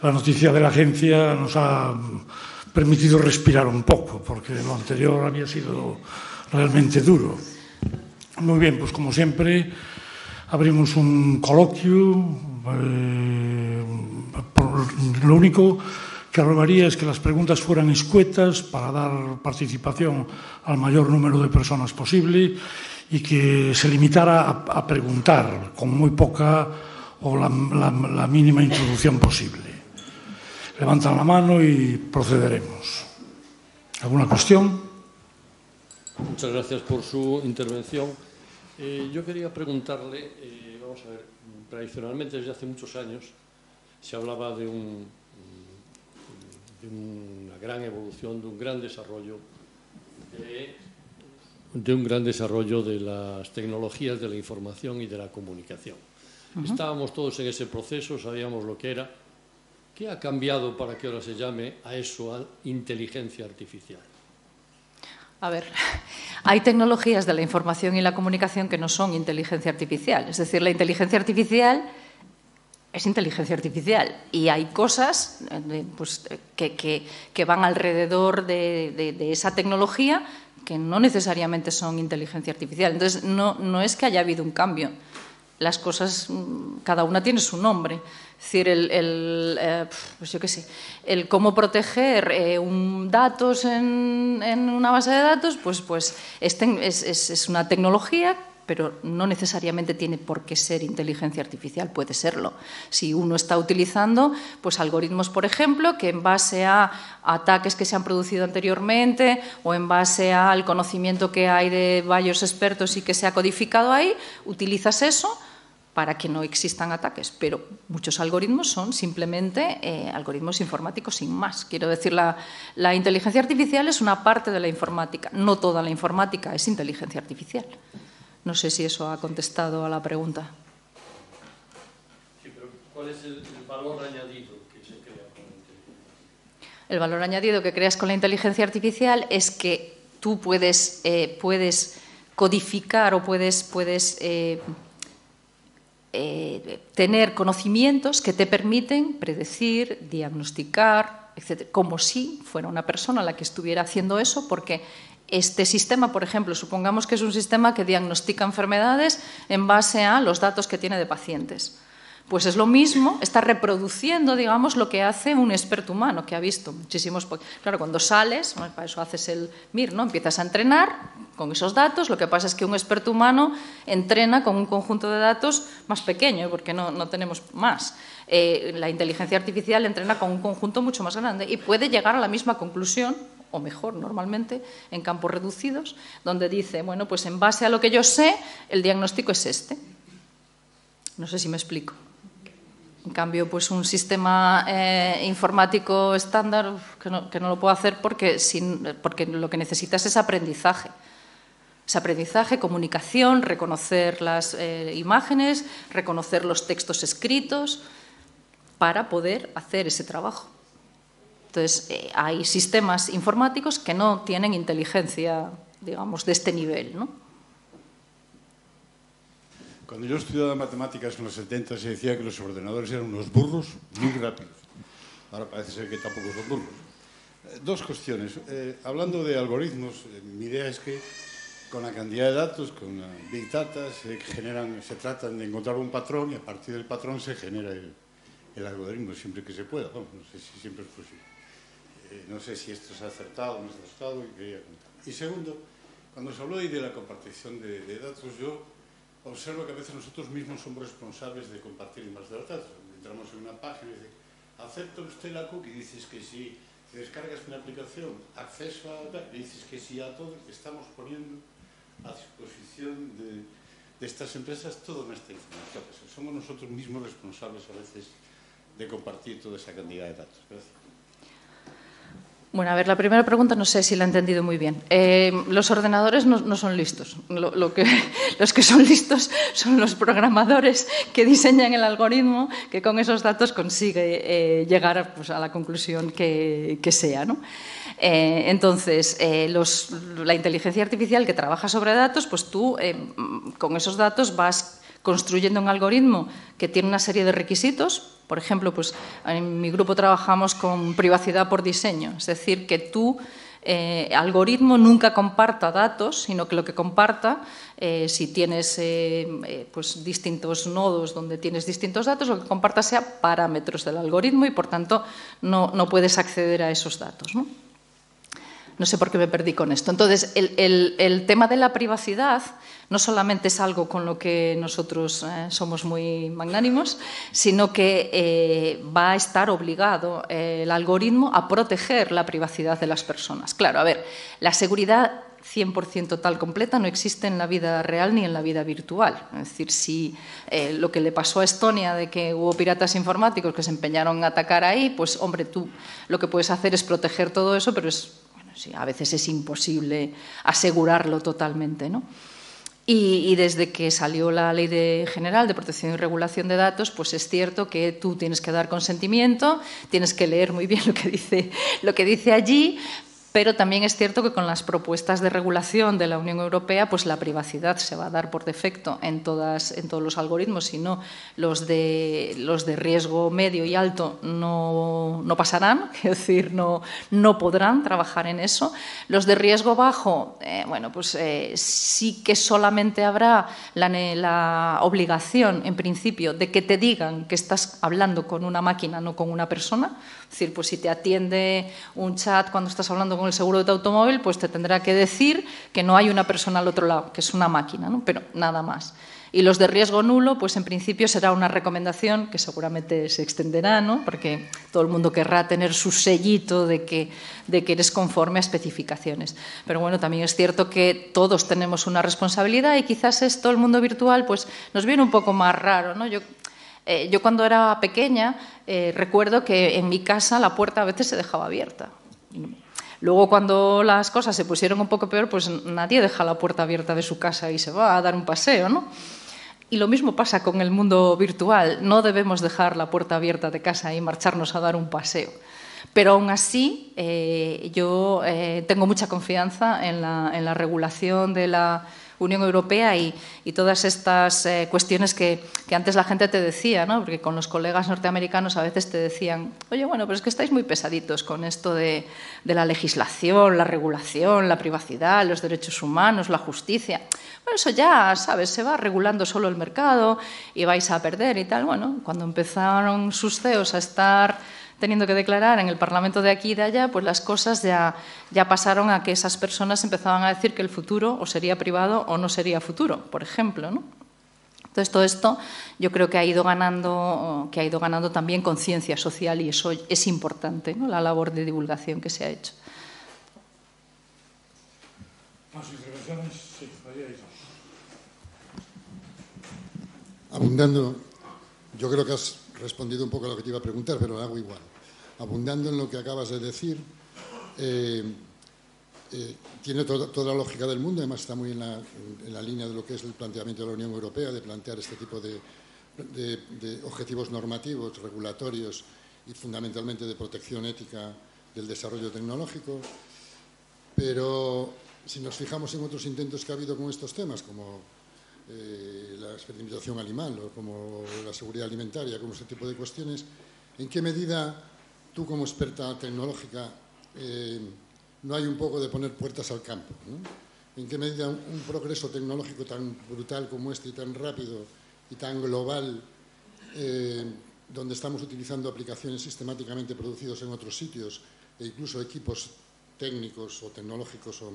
la noticia de la agencia nos ha permitido respirar un poco, porque lo anterior había sido realmente duro. Muy bien, pues como siempre, abrimos un coloquio. Lo único que rogaría es que las preguntas fueran escuetas para dar participación al mayor número de personas posible y que se limitara a preguntar con muy poca o la mínima introducción posible. Levantan la mano y procederemos. ¿Alguna cuestión? Muchas gracias por su intervención. Yo quería preguntarle, vamos a ver, tradicionalmente desde hace muchos años se hablaba de una gran evolución, de un gran desarrollo de las tecnologías de la información y de la comunicación. Estábamos todos en ese proceso, sabíamos lo que era. ¿Qué ha cambiado para que ahora se llame a eso inteligencia artificial? A ver, hay tecnologías de la información y la comunicación que no son inteligencia artificial. Es decir, la inteligencia artificial es inteligencia artificial y hay cosas pues, que van alrededor de esa tecnología que no necesariamente son inteligencia artificial. Entonces, no es que haya habido un cambio. Las cosas, cada una tiene su nombre. Es decir, pues yo qué sé, el cómo proteger datos en una base de datos, pues es una tecnología, pero no necesariamente tiene por qué ser inteligencia artificial, puede serlo. Si uno está utilizando pues, algoritmos, por ejemplo, que en base a ataques que se han producido anteriormente o en base al conocimiento que hay de varios expertos y que se ha codificado ahí, utilizas eso para que no existan ataques, pero muchos algoritmos son simplemente algoritmos informáticos sin más. Quiero decir, la inteligencia artificial es una parte de la informática, no toda la informática es inteligencia artificial. No sé si eso ha contestado a la pregunta. Sí, pero ¿cuál es el valor añadido que se crea con la inteligencia? El valor añadido que creas con la inteligencia artificial es que tú puedes codificar o puedes tener conocimientos que te permiten predecir, diagnosticar, etc., como si fuera una persona la que estuviera haciendo eso, porque este sistema, por ejemplo, supongamos que es un sistema que diagnostica enfermedades en base a los datos que tiene de pacientes. Pues es lo mismo, está reproduciendo, digamos, lo que hace un experto humano, que ha visto muchísimos... Claro, cuando sales, para eso haces el MIR, ¿no? Empiezas a entrenar con esos datos. Lo que pasa es que un experto humano entrena con un conjunto de datos más pequeño, porque no tenemos más. La inteligencia artificial entrena con un conjunto mucho más grande y puede llegar a la misma conclusión, o mejor, normalmente, en campos reducidos, donde dice, bueno, pues en base a lo que yo sé, el diagnóstico es este. No sé si me explico. En cambio, pues un sistema informático estándar que no lo puedo hacer porque lo que necesitas es aprendizaje. Es aprendizaje, comunicación, reconocer las imágenes, reconocer los textos escritos para poder hacer ese trabajo. Entonces, hay sistemas informáticos que no tienen inteligencia, digamos, de este nivel, ¿no? Cuando yo estudiaba matemáticas en los 70 se decía que los ordenadores eran unos burros muy rápidos. Ahora parece ser que tampoco son burros. Dos cuestiones. Hablando de algoritmos, mi idea es que con la cantidad de datos, con la Big Data, se tratan de encontrar un patrón y a partir del patrón se genera el algoritmo siempre que se pueda. Bueno, no sé si siempre es posible. No sé si esto se ha acertado o no se ha acertado. Y segundo, cuando se habló de la compartición de datos, yo observo que a veces nosotros mismos somos responsables de compartir más de los datos. Entramos en una página y dice, ¿acepta usted la cookie? Y dices que sí. Si descargas una aplicación, acceso a... y dices que sí a todo. Estamos poniendo a disposición de estas empresas toda nuestra información. Somos nosotros mismos responsables a veces de compartir toda esa cantidad de datos. Gracias. Bueno, a ver, la primera pregunta no sé si la he entendido muy bien. Los ordenadores no son listos. Los que son listos son los programadores que diseñan el algoritmo que con esos datos consigue llegar pues, a la conclusión que sea, ¿no? Entonces, la inteligencia artificial que trabaja sobre datos, pues tú con esos datos vas construyendo un algoritmo que tiene una serie de requisitos. Por ejemplo, pues, en mi grupo trabajamos con privacidad por diseño, es decir, que tu algoritmo nunca comparta datos, sino que lo que comparta, si tienes pues, distintos nodos donde tienes distintos datos, lo que comparta sea parámetros del algoritmo y, por tanto, no puedes acceder a esos datos, ¿no? No sé por qué me perdí con esto. Entonces, el tema de la privacidad no solamente es algo con lo que nosotros somos muy magnánimos, sino que va a estar obligado el algoritmo a proteger la privacidad de las personas. Claro, a ver, la seguridad 100% total completa no existe en la vida real ni en la vida virtual. Es decir, si lo que le pasó a Estonia de que hubo piratas informáticos que se empeñaron en atacar ahí, pues, hombre, tú lo que puedes hacer es proteger todo eso, pero sí, a veces es imposible asegurarlo totalmente, ¿no? Y desde que salió la Ley General de Protección y Regulación de Datos, pues es cierto que tú tienes que dar consentimiento, tienes que leer muy bien lo que dice allí, pero también es cierto que con las propuestas de regulación de la Unión Europea, pues la privacidad se va a dar por defecto en todos los algoritmos, sino los de riesgo medio y alto no pasarán, es decir, no podrán trabajar en eso. Los de riesgo bajo, bueno, pues sí que solamente habrá la obligación, en principio, de que te digan que estás hablando con una máquina, no con una persona. Es decir, pues si te atiende un chat cuando estás hablando con el seguro de tu automóvil, pues te tendrá que decir que no hay una persona al otro lado, que es una máquina, ¿no? Pero nada más. Y los de riesgo nulo, pues en principio será una recomendación que seguramente se extenderá, ¿no? Porque todo el mundo querrá tener su sellito de que eres conforme a especificaciones. Pero bueno, también es cierto que todos tenemos una responsabilidad y quizás esto, el mundo virtual, pues nos viene un poco más raro, ¿no? Yo cuando era pequeña recuerdo que en mi casa la puerta a veces se dejaba abierta. Luego, cuando las cosas se pusieron un poco peor, pues nadie deja la puerta abierta de su casa y se va a dar un paseo, ¿no? Y lo mismo pasa con el mundo virtual. No debemos dejar la puerta abierta de casa y marcharnos a dar un paseo. Pero aún así, yo tengo mucha confianza en la regulación de la Unión Europea y todas estas cuestiones que antes la gente te decía, ¿no? Porque con los colegas norteamericanos a veces te decían, oye, bueno, pero es que estáis muy pesaditos con esto de la legislación, la regulación, la privacidad, los derechos humanos, la justicia. Bueno, eso ya, ¿sabes? Se va regulando solo el mercado y vais a perder y tal. Bueno, cuando empezaron sus CEOs a estar teniendo que declarar en el Parlamento de aquí y de allá, pues las cosas ya pasaron a que esas personas empezaban a decir que el futuro o sería privado o no sería futuro, por ejemplo, ¿no? Entonces, todo esto yo creo que ha ido ganando también conciencia social y eso es importante, ¿no? La labor de divulgación que se ha hecho. ¿Más intervenciones? Sí, ahí hay dos. Abundando, yo creo que has respondido un poco a lo que te iba a preguntar, pero lo hago igual. Abundando en lo que acabas de decir, tiene toda la lógica del mundo, además está muy en la línea de lo que es el planteamiento de la Unión Europea, de plantear este tipo de objetivos normativos, regulatorios y fundamentalmente de protección ética del desarrollo tecnológico. Pero si nos fijamos en otros intentos que ha habido con estos temas, como la experimentación animal o como la seguridad alimentaria, como este tipo de cuestiones, ¿en qué medida tú como experta tecnológica no hay un poco de poner puertas al campo, ¿no? ¿En qué medida un progreso tecnológico tan brutal como este y tan rápido y tan global, donde estamos utilizando aplicaciones sistemáticamente producidas en otros sitios e incluso equipos técnicos o tecnológicos o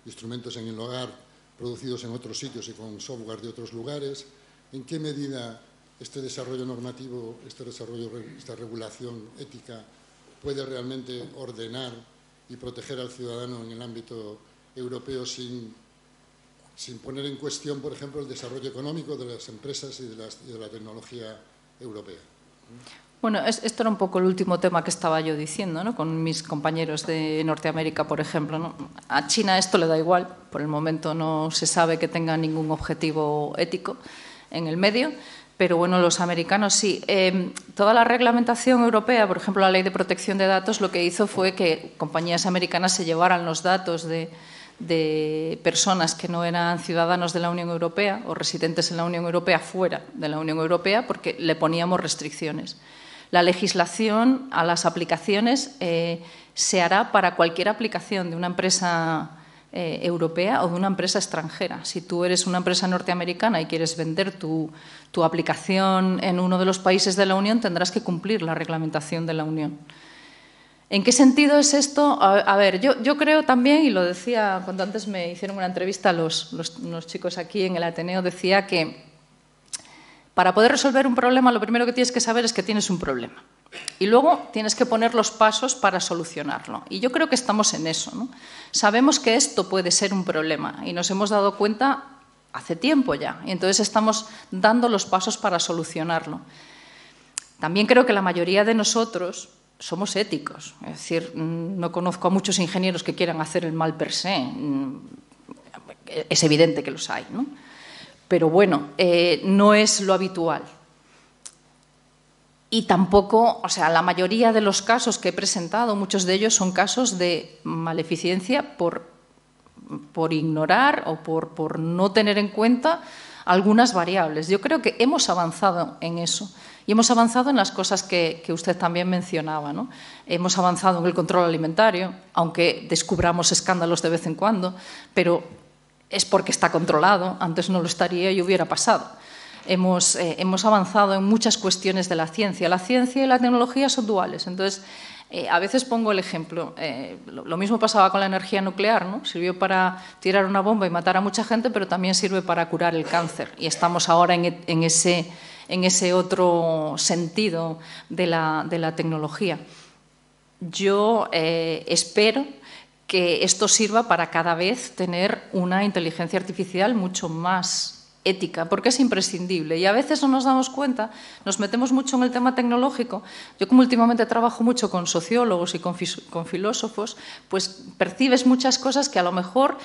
instrumentos en el hogar producidos en otros sitios y con software de otros lugares, ¿en qué medida este desarrollo normativo, esta regulación ética puede realmente ordenar y proteger al ciudadano en el ámbito europeo sin poner en cuestión, por ejemplo, el desarrollo económico de las empresas y de la tecnología europea? Bueno, esto era un poco el último tema que estaba yo diciendo, ¿no? Con mis compañeros de Norteamérica, por ejemplo, ¿no? A China esto le da igual, por el momento no se sabe que tenga ningún objetivo ético en el medio, pero bueno, los americanos sí. Toda la reglamentación europea, por ejemplo, la Ley de Protección de Datos, lo que hizo fue que compañías americanas se llevaran los datos de personas que no eran ciudadanos de la Unión Europea o residentes en la Unión Europea fuera de la Unión Europea porque le poníamos restricciones. La legislación a las aplicaciones se hará para cualquier aplicación de una empresa europea o de una empresa extranjera. Si tú eres una empresa norteamericana y quieres vender tu aplicación en uno de los países de la Unión, tendrás que cumplir la reglamentación de la Unión. ¿En qué sentido es esto? A ver, yo creo también, y lo decía cuando antes me hicieron una entrevista los chicos aquí en el Ateneo, decía que para poder resolver un problema lo primero que tienes que saber es que tienes un problema. Y luego tienes que poner los pasos para solucionarlo. Y yo creo que estamos en eso, ¿no? Sabemos que esto puede ser un problema y nos hemos dado cuenta hace tiempo ya. Y entonces estamos dando los pasos para solucionarlo. También creo que la mayoría de nosotros somos éticos. Es decir, no conozco a muchos ingenieros que quieran hacer el mal per se. Es evidente que los hay, ¿no? Pero bueno, no es lo habitual. Y tampoco, o sea, la mayoría de los casos que he presentado, muchos de ellos son casos de maleficencia por ignorar o por no tener en cuenta algunas variables. Yo creo que hemos avanzado en eso y hemos avanzado en las cosas que usted también mencionaba, ¿no? Hemos avanzado en el control alimentario, aunque descubramos escándalos de vez en cuando, pero es porque está controlado, antes no lo estaría y hubiera pasado. Hemos avanzado en muchas cuestiones de la ciencia. La ciencia y la tecnología son duales. Entonces, a veces pongo el ejemplo. Lo mismo pasaba con la energía nuclear, ¿no? Sirvió para tirar una bomba y matar a mucha gente, pero también sirve para curar el cáncer. Y estamos ahora en ese otro sentido de la tecnología. Yo espero que esto sirva para cada vez tener una inteligencia artificial mucho más ética, porque es imprescindible. Y a veces no nos damos cuenta, nos metemos mucho en el tema tecnológico. Yo, como últimamente trabajo mucho con sociólogos y con filósofos, pues percibes muchas cosas que a lo mejor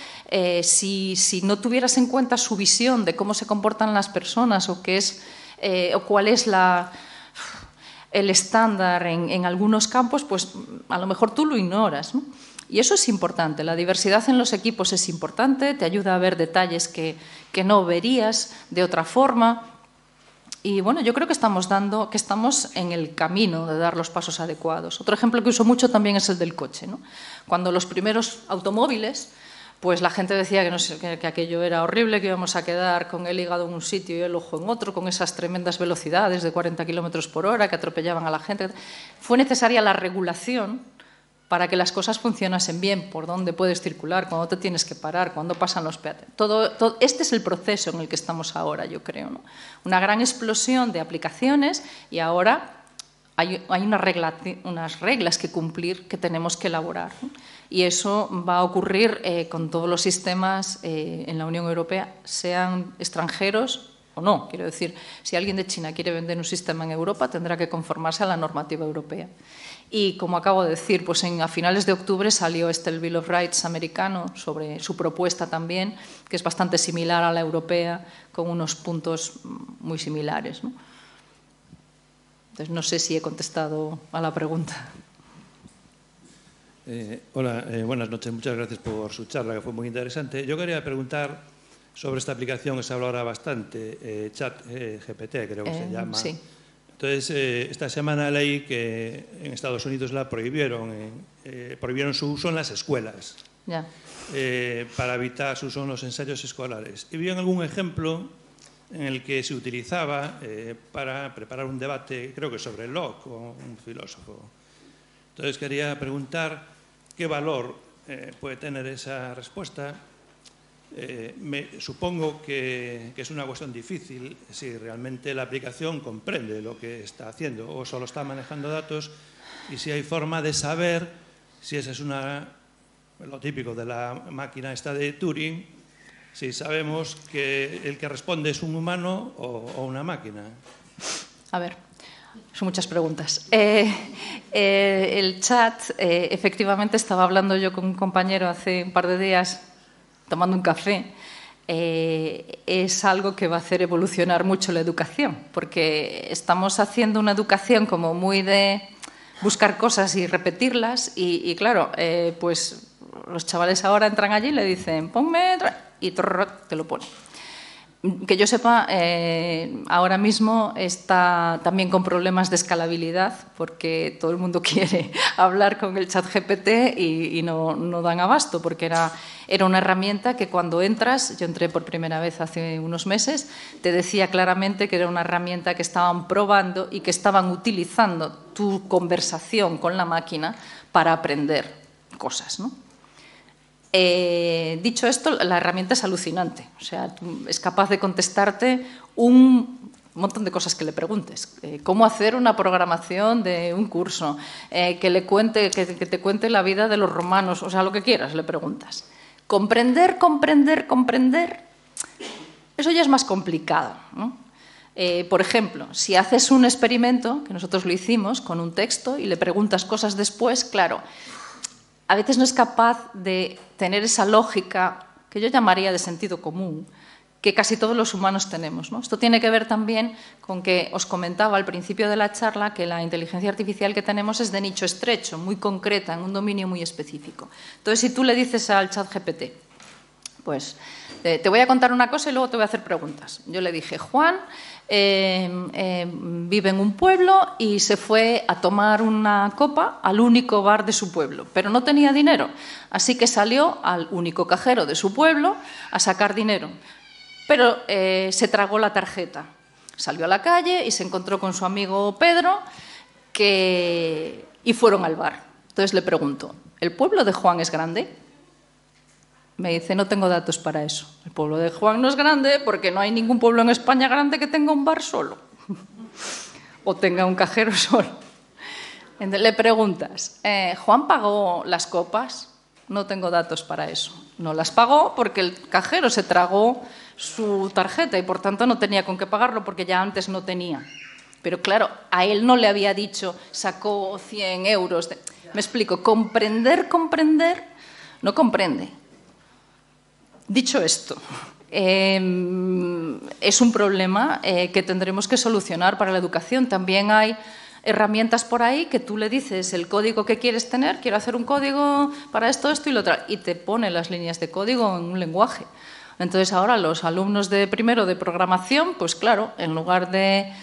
si no tuvieras en cuenta su visión de cómo se comportan las personas o cuál es el estándar en algunos campos, pues a lo mejor tú lo ignoras, ¿no? Y eso es importante, la diversidad en los equipos es importante, te ayuda a ver detalles que no verías de otra forma. Y bueno, yo creo que estamos en el camino de dar los pasos adecuados. Otro ejemplo que uso mucho también es el del coche, ¿no? Cuando los primeros automóviles, pues la gente decía que aquello era horrible, que íbamos a quedar con el hígado en un sitio y el ojo en otro, con esas tremendas velocidades de 40 kilómetros por hora que atropellaban a la gente. Fue necesaria la regulación para que las cosas funcionasen bien, por dónde puedes circular, cuándo te tienes que parar, cuándo pasan los peatones. Este es el proceso en el que estamos ahora, yo creo, ¿no? Una gran explosión de aplicaciones y ahora hay unas reglas que cumplir, que tenemos que elaborar, ¿no? Y eso va a ocurrir con todos los sistemas en la Unión Europea, sean extranjeros o no. Quiero decir, si alguien de China quiere vender un sistema en Europa, tendrá que conformarse a la normativa europea. Y como acabo de decir, pues a finales de octubre salió el Bill of Rights americano sobre su propuesta también, que es bastante similar a la europea, con unos puntos muy similares, ¿no? Entonces, no sé si he contestado a la pregunta. Hola, buenas noches. Muchas gracias por su charla, que fue muy interesante. Yo quería preguntar sobre esta aplicación que se habla ahora bastante, ChatGPT, creo que se llama. Sí. Entonces, esta semana leí que en Estados Unidos la prohibieron su uso en las escuelas, Ya. para evitar su uso en los ensayos escolares. Y vi algún ejemplo en el que se utilizaba para preparar un debate, creo que sobre Locke, o un filósofo. Entonces, quería preguntar qué valor puede tener esa respuesta. Supongo que es una cuestión difícil si realmente la aplicación comprende lo que está haciendo o solo está manejando datos, y si hay forma de saber si esa es lo típico de la máquina esta de Turing, si sabemos que el que responde es un humano o una máquina. A ver, son muchas preguntas. El chat, efectivamente, estaba hablando yo con un compañero hace un par de días, tomando un café. Es algo que va a hacer evolucionar mucho la educación, porque estamos haciendo una educación como muy de buscar cosas y repetirlas, y claro, pues los chavales ahora entran allí y le dicen, ponme, y te lo pone. Que yo sepa, ahora mismo está también con problemas de escalabilidad, porque todo el mundo quiere hablar con el ChatGPT y no dan abasto, porque era una herramienta que cuando entras, yo entré por primera vez hace unos meses, te decía claramente que era una herramienta que estaban probando y que estaban utilizando tu conversación con la máquina para aprender cosas, ¿no? Dicho esto, la herramienta es alucinante, o sea, es capaz de contestarte un montón de cosas que le preguntes. Cómo hacer una programación de un curso, que te cuente la vida de los romanos, o sea, lo que quieras, le preguntas. Comprender, eso ya es más complicado, ¿no? Por ejemplo, si haces un experimento, que nosotros lo hicimos, con un texto y le preguntas cosas después, claro, a veces no es capaz de tener esa lógica que yo llamaría de sentido común, que casi todos los humanos tenemos, ¿no? Esto tiene que ver también con que os comentaba al principio de la charla que la inteligencia artificial que tenemos es de nicho estrecho, muy concreta, en un dominio muy específico. Entonces, si tú le dices al ChatGPT, pues te voy a contar una cosa y luego te voy a hacer preguntas. Yo le dije, Juan vive en un pueblo y se fue a tomar una copa al único bar de su pueblo, pero no tenía dinero, así que salió al único cajero de su pueblo a sacar dinero, pero se tragó la tarjeta. Salió a la calle y se encontró con su amigo Pedro y fueron al bar. Entonces le pregunto, ¿el pueblo de Juan es grande? Me dice, no tengo datos para eso. El pueblo de Juan no es grande porque no hay ningún pueblo en España grande que tenga un bar solo o tenga un cajero solo. Entonces, le preguntas, ¿Juan pagó las copas? No tengo datos para eso. No las pagó porque el cajero se tragó su tarjeta y por tanto no tenía con qué pagarlo porque ya antes no tenía. Pero claro, a él no le había dicho, sacó 100 euros. Me explico, comprender, no comprende. Dicho esto, es un problema que tendremos que solucionar para la educación. También hay herramientas por ahí que tú le dices el código que quieres tener, quiero hacer un código para esto, esto y lo otro, y te pone las líneas de código en un lenguaje. Entonces ahora los alumnos de primero de programación, pues claro, en lugar de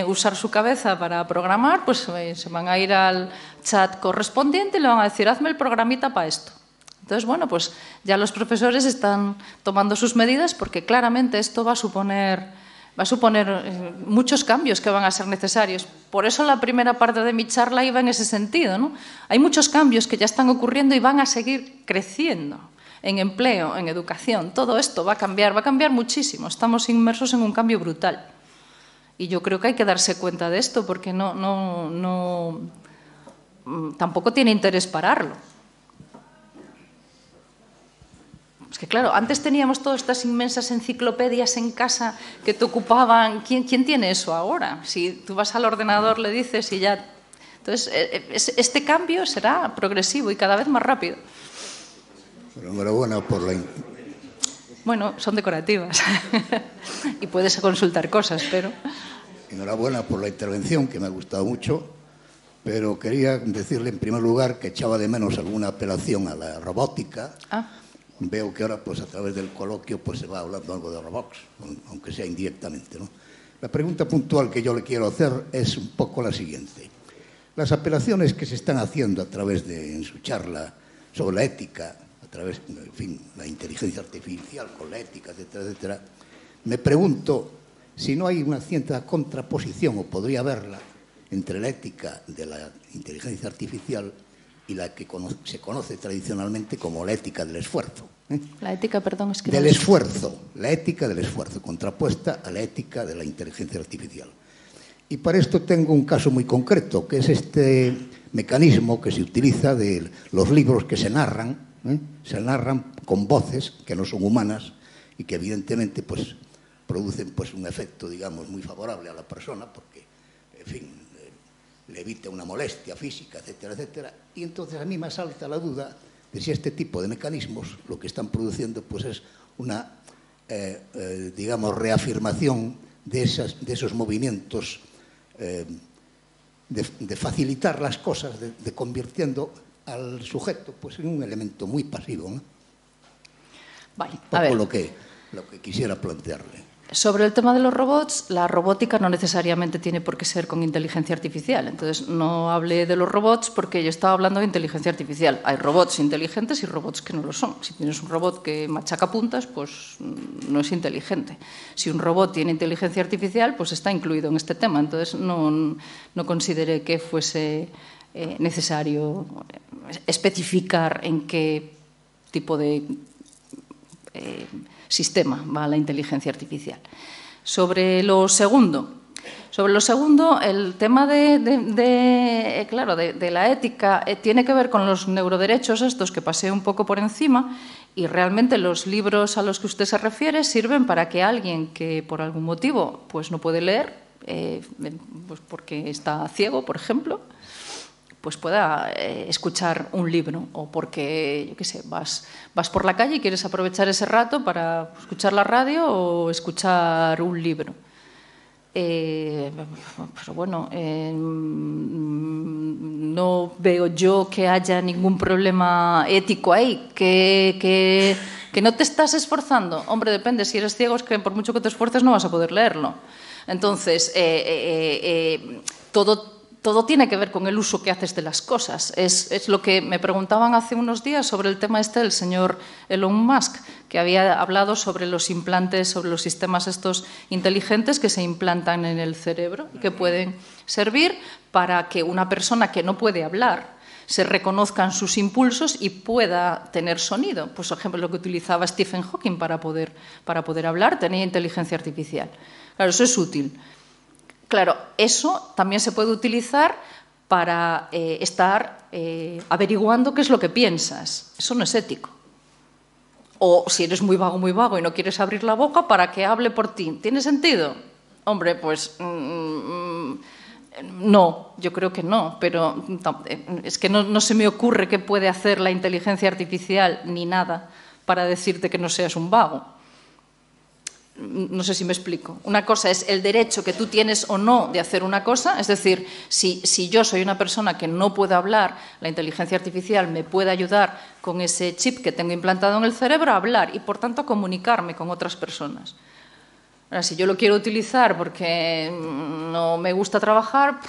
usar su cabeza para programar, pues se van a ir al chat correspondiente y le van a decir, hazme el programita para esto. Entonces, bueno, pues ya los profesores están tomando sus medidas porque claramente esto va a suponer muchos cambios que van a ser necesarios. Por eso la primera parte de mi charla iba en ese sentido, ¿no? Hay muchos cambios que ya están ocurriendo y van a seguir creciendo en empleo, en educación. Todo esto va a cambiar muchísimo. Estamos inmersos en un cambio brutal. Y yo creo que hay que darse cuenta de esto porque tampoco tiene interés pararlo. Es que claro, antes teníamos todas estas inmensas enciclopedias en casa que te ocupaban. ¿Quién tiene eso ahora? Si tú vas al ordenador, le dices y ya... Entonces, este cambio será progresivo y cada vez más rápido. Pero enhorabuena por la... Bueno, son decorativas y puedes consultar cosas, pero... Enhorabuena por la intervención, que me ha gustado mucho, pero quería decirle en primer lugar que echaba de menos alguna apelación a la robótica. Veo que ahora, pues a través del coloquio, pues se va hablando algo de robots, aunque sea indirectamente, ¿no? La pregunta puntual que yo le quiero hacer es un poco la siguiente. Las apelaciones que se están haciendo a través de, en su charla sobre la ética, a través, en fin, la inteligencia artificial con la ética, etcétera, etcétera, me pregunto si no hay una cierta contraposición, o podría haberla, entre la ética de la inteligencia artificial y la que se conoce tradicionalmente como la ética del esfuerzo. La ética, perdón, es que... Del esfuerzo, la ética del esfuerzo, contrapuesta a la ética de la inteligencia artificial. Y para esto tengo un caso muy concreto, que es este mecanismo que se utiliza de los libros que se narran con voces que no son humanas y que evidentemente pues, producen pues, un efecto, digamos, muy favorable a la persona porque, en fin, le evita una molestia física, etcétera, etcétera. Y entonces a mí me asalta la duda de si este tipo de mecanismos lo que están produciendo pues, es una, digamos, reafirmación de esos movimientos de facilitar las cosas, de convirtiendo al sujeto pues, en un elemento muy pasivo, ¿no? Vale, a ver. Lo que quisiera plantearle. Sobre el tema de los robots, la robótica no necesariamente tiene por qué ser con inteligencia artificial. Entonces, no hablé de los robots porque yo estaba hablando de inteligencia artificial. Hay robots inteligentes y robots que no lo son. Si tienes un robot que machaca puntas, pues no es inteligente. Si un robot tiene inteligencia artificial, pues está incluido en este tema. Entonces, no consideré que fuese necesario especificar en qué tipo de sistema va la inteligencia artificial. Sobre lo segundo, el tema de la ética tiene que ver con los neuroderechos estos que pasé un poco por encima y realmente los libros a los que usted se refiere sirven para que alguien que por algún motivo pues no puede leer, pues porque está ciego, por ejemplo, pues pueda escuchar un libro o porque, yo qué sé, vas por la calle y quieres aprovechar ese rato para escuchar la radio o escuchar un libro. Pero bueno, no veo yo que haya ningún problema ético ahí, que no te estás esforzando. Hombre, depende, si eres ciego es que por mucho que te esfuerces no vas a poder leerlo. Entonces, todo tiene que ver con el uso que haces de las cosas. Es lo que me preguntaban hace unos días sobre el tema del señor Elon Musk, que había hablado sobre los implantes, sobre los sistemas estos inteligentes que se implantan en el cerebro y que pueden servir para que una persona que no puede hablar se reconozcan sus impulsos y pueda tener sonido. Pues, por ejemplo, lo que utilizaba Stephen Hawking para poder hablar tenía inteligencia artificial. Claro, eso es útil. Claro, eso también se puede utilizar para estar averiguando qué es lo que piensas. Eso no es ético. O si eres muy vago y no quieres abrir la boca para que hable por ti. ¿Tiene sentido? Hombre, pues no, yo creo que no, pero es que no se me ocurre qué puede hacer la inteligencia artificial ni nada para decirte que no seas un vago. No sé si me explico. Una cosa es el derecho que tú tienes o no de hacer una cosa, es decir, si yo soy una persona que no puedo hablar, la inteligencia artificial me puede ayudar con ese chip que tengo implantado en el cerebro a hablar y, por tanto, a comunicarme con otras personas. Ahora, si yo lo quiero utilizar porque no me gusta trabajar,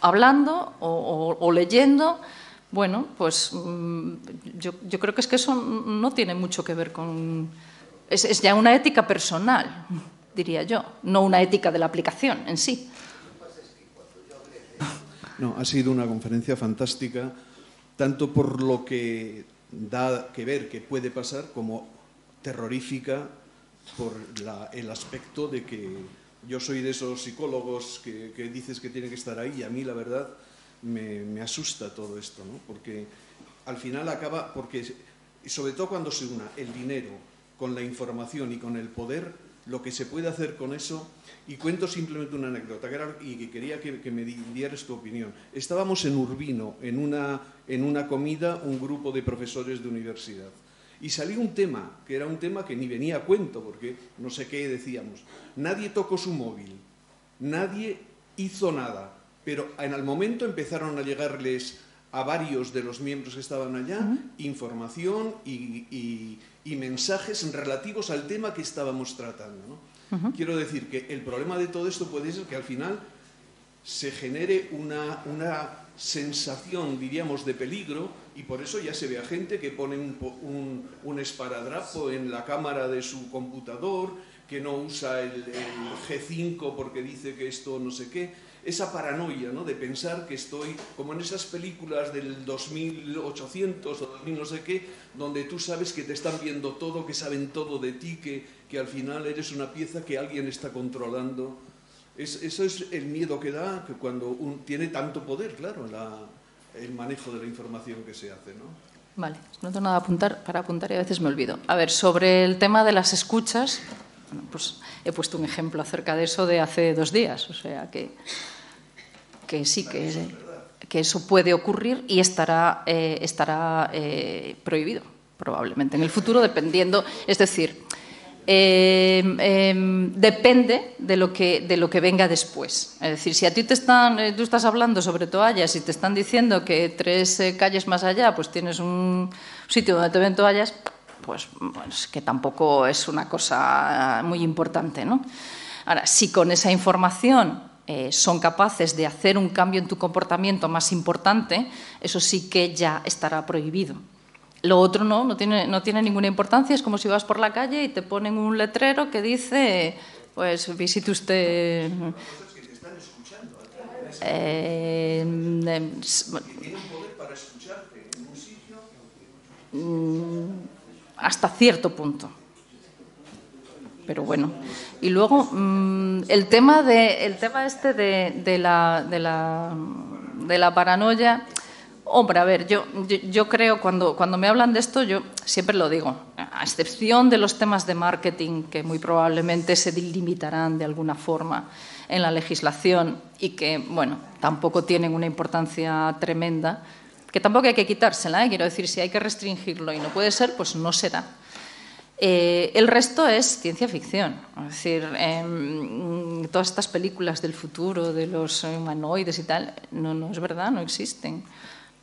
hablando o leyendo, bueno, pues yo creo que es que eso no tiene mucho que ver con... Es ya una ética personal, diría yo, no una ética de la aplicación en sí. No, ha sido una conferencia fantástica, tanto por lo que da que ver que puede pasar, como terrorífica por el aspecto de que yo soy de esos psicólogos que dices que tienen que estar ahí, y a mí la verdad me asusta todo esto, ¿no? Porque al final acaba, porque sobre todo cuando se una el dinero con la información y con el poder, lo que se puede hacer con eso. Y cuento simplemente una anécdota, y que quería que me dieras tu opinión. Estábamos en Urbino, en una comida, un grupo de profesores de universidad, y salió un tema, que era un tema que ni venía a cuento, porque no sé qué decíamos. Nadie tocó su móvil, nadie hizo nada, pero en el momento empezaron a llegarles a varios de los miembros que estaban allá información y mensajes relativos al tema que estábamos tratando, ¿no? Quiero decir que el problema de todo esto puede ser que al final se genere una sensación, diríamos, de peligro, y por eso ya se ve a gente que pone un esparadrapo en la cámara de su computador, que no usa el G5 porque dice que esto no sé qué. Esa paranoia, ¿no?, de pensar que estoy como en esas películas del 2800 o 2000 no sé qué, donde tú sabes que te están viendo todo, que saben todo de ti, que al final eres una pieza que alguien está controlando. Eso es el miedo que da, que cuando tiene tanto poder, claro, el manejo de la información que se hace, ¿no? Vale, no tengo nada para apuntar y a veces me olvido. A ver, sobre el tema de las escuchas, bueno, pues he puesto un ejemplo acerca de eso de hace 2 días, o sea que sí, que eso puede ocurrir y estará prohibido, probablemente, en el futuro, dependiendo, es decir, depende de lo que venga después. Es decir, si a ti tú estás hablando sobre toallas y te están diciendo que 3 calles más allá pues tienes un sitio donde te ven toallas, pues bueno, es que tampoco es una cosa muy importante, ¿no? Ahora, si con esa información son capaces de hacer un cambio en tu comportamiento más importante, eso sí que ya estará prohibido. Lo otro no tiene ninguna importancia. Es como si vas por la calle y te ponen un letrero que dice, pues visite usted... ¿Tienen poder para escucharte en un sitio? Hasta cierto punto. Pero bueno. Y luego, el tema este de la paranoia... Hombre, a ver, yo creo, cuando me hablan de esto, yo siempre lo digo, a excepción de los temas de marketing, que muy probablemente se delimitarán de alguna forma en la legislación y que, bueno, tampoco tienen una importancia tremenda, que tampoco hay que quitársela, quiero decir, si hay que restringirlo y no puede ser, pues no será. El resto es ciencia ficción, es decir, todas estas películas del futuro, de los humanoides y tal, no es verdad, no existen.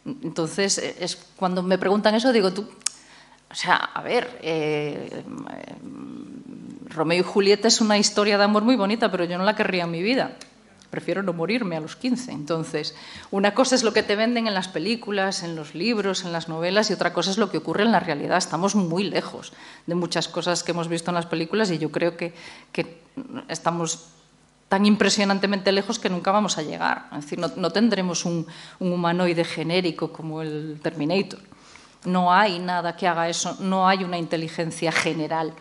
Entonces, cuando me preguntan eso, digo, tú, o sea, a ver, Romeo y Julieta es una historia de amor muy bonita, pero yo no la querría en mi vida. Prefiero no morirme a los 15. Entonces, una cosa es lo que te venden en las películas, en los libros, en las novelas, y otra cosa es lo que ocurre en la realidad. Estamos muy lejos de muchas cosas que hemos visto en las películas y yo creo que estamos tan impresionantemente lejos que nunca vamos a llegar. Es decir, no tendremos un humanoide genérico como el Terminator. No hay nada que haga eso, no hay una inteligencia general.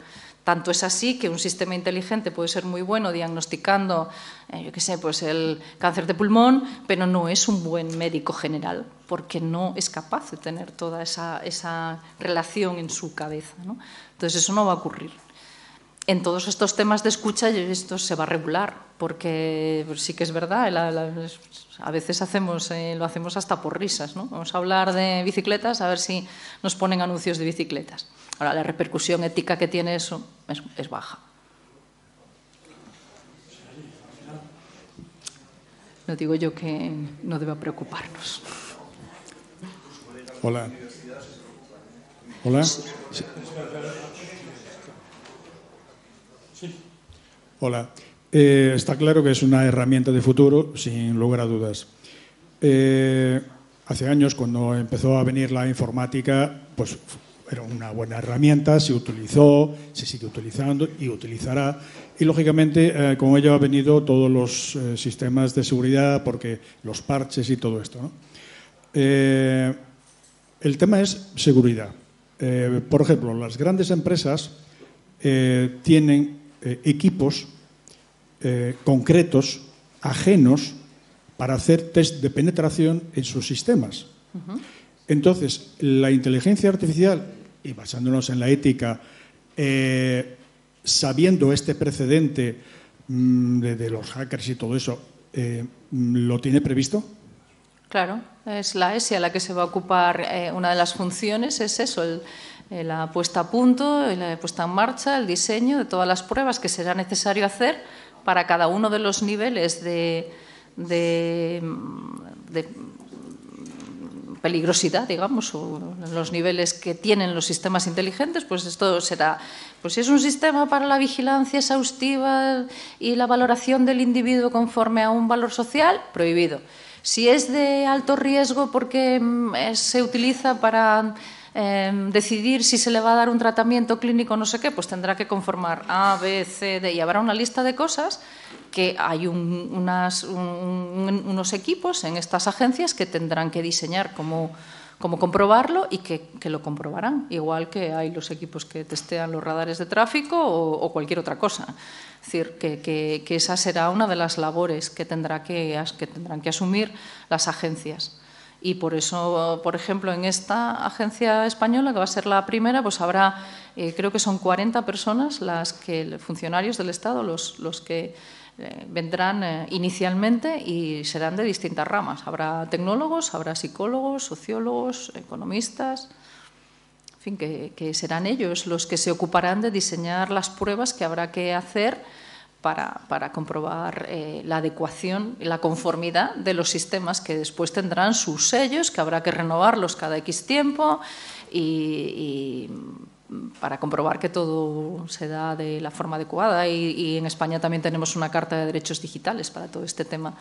Tanto es así que un sistema inteligente puede ser muy bueno diagnosticando, yo qué sé, pues el cáncer de pulmón, pero no es un buen médico general, porque no es capaz de tener toda esa relación en su cabeza, ¿no? Entonces eso no va a ocurrir. En todos estos temas de escucha esto se va a regular, porque sí que es verdad, a veces lo hacemos hasta por risas, ¿no? Vamos a hablar de bicicletas, a ver si nos ponen anuncios de bicicletas. Ahora, la repercusión ética que tiene eso es baja. no digo yo que no deba preocuparnos. Hola. Hola. Hola. Está claro que es una herramienta de futuro, sin lugar a dudas. Hace años, cuando empezó a venir la informática, pues era una buena herramienta, se utilizó, se sigue utilizando y utilizará. Y, lógicamente, con ello ha venido todos los sistemas de seguridad, porque los parches y todo esto, ¿no? El tema es seguridad. Por ejemplo, las grandes empresas tienen equipos concretos, ajenos, para hacer test de penetración en sus sistemas. Entonces, la inteligencia artificial, y basándonos en la ética, sabiendo este precedente de los hackers y todo eso, ¿lo tiene previsto? Claro, es la ESI a la que se va a ocupar. Una de las funciones es eso, la puesta a punto, la puesta en marcha, el diseño de todas las pruebas que será necesario hacer para cada uno de los niveles de peligrosidad, digamos, o los niveles que tienen los sistemas inteligentes. Pues esto será, pues si es un sistema para la vigilancia exhaustiva y la valoración del individuo conforme a un valor social, prohibido. Si es de alto riesgo porque se utiliza para decidir si se le va a dar un tratamiento clínico no sé qué, pues tendrá que conformar A, B, C, D, y habrá una lista de cosas que hay unos equipos en estas agencias que tendrán que diseñar cómo comprobarlo y que lo comprobarán, igual que hay los equipos que testean los radares de tráfico o cualquier otra cosa. Es decir, que esa será una de las labores que tendrán que asumir las agencias. Y por eso, por ejemplo, en esta agencia española, que va a ser la primera, pues habrá, creo que son 40 personas, funcionarios del Estado, los que vendrán inicialmente, y serán de distintas ramas. Habrá tecnólogos, habrá psicólogos, sociólogos, economistas, en fin, que serán ellos los que se ocuparán de diseñar las pruebas que habrá que hacer para comprobar la adecuación y la conformidad de los sistemas, que después tendrán sus sellos, que habrá que renovarlos cada X tiempo y para comprobar que todo se da de la forma adecuada. Y en España también tenemos una Carta de Derechos Digitales para todo este tema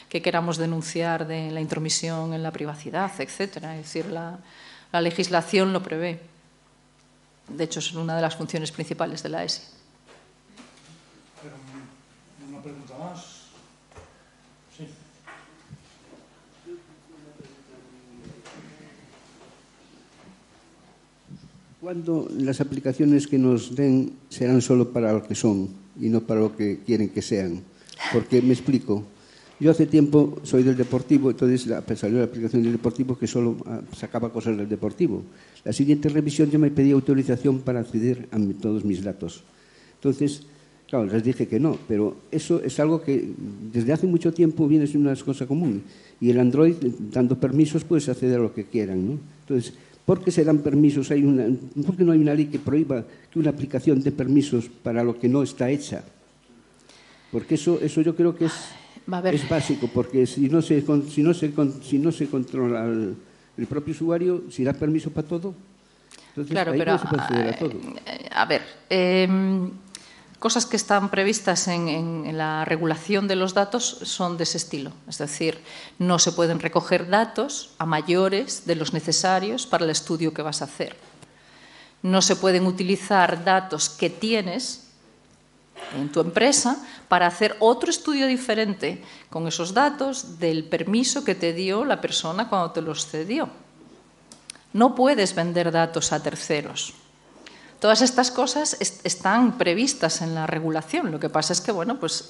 que queramos denunciar de la intromisión en la privacidad, etcétera. Es decir, la legislación lo prevé. De hecho, es una de las funciones principales de la ESI. ¿Una pregunta más? Sí. ¿Cuándo las aplicaciones que nos den serán solo para lo que son y no para lo que quieren que sean? Porque me explico. Yo hace tiempo soy del Deportivo, entonces salió la aplicación del Deportivo que solo sacaba cosas del Deportivo. La siguiente revisión yo me pedí autorización para acceder a todos mis datos. Entonces, claro, les dije que no, pero eso es algo que desde hace mucho tiempo viene siendo una cosa común. Y el Android, dando permisos, puedes acceder a lo que quieran, ¿no? Entonces, ¿por qué se dan permisos? ¿Por qué no hay una ley que prohíba que una aplicación dé permisos para lo que no está hecha? Porque eso yo creo que es básico, porque si no se controla el propio usuario, si da permiso para todo, entonces claro, ahí pero no se puede acceder a todo. A ver, cosas que están previstas en la regulación de los datos son de ese estilo. Es decir, no se pueden recoger datos a mayores de los necesarios para el estudio que vas a hacer. No se pueden utilizar datos que tienes en tu empresa para hacer otro estudio diferente con esos datos del permiso que te dio la persona cuando te los cedió. No puedes vender datos a terceros. Todas estas cosas están previstas en la regulación. Lo que pasa es que, bueno, pues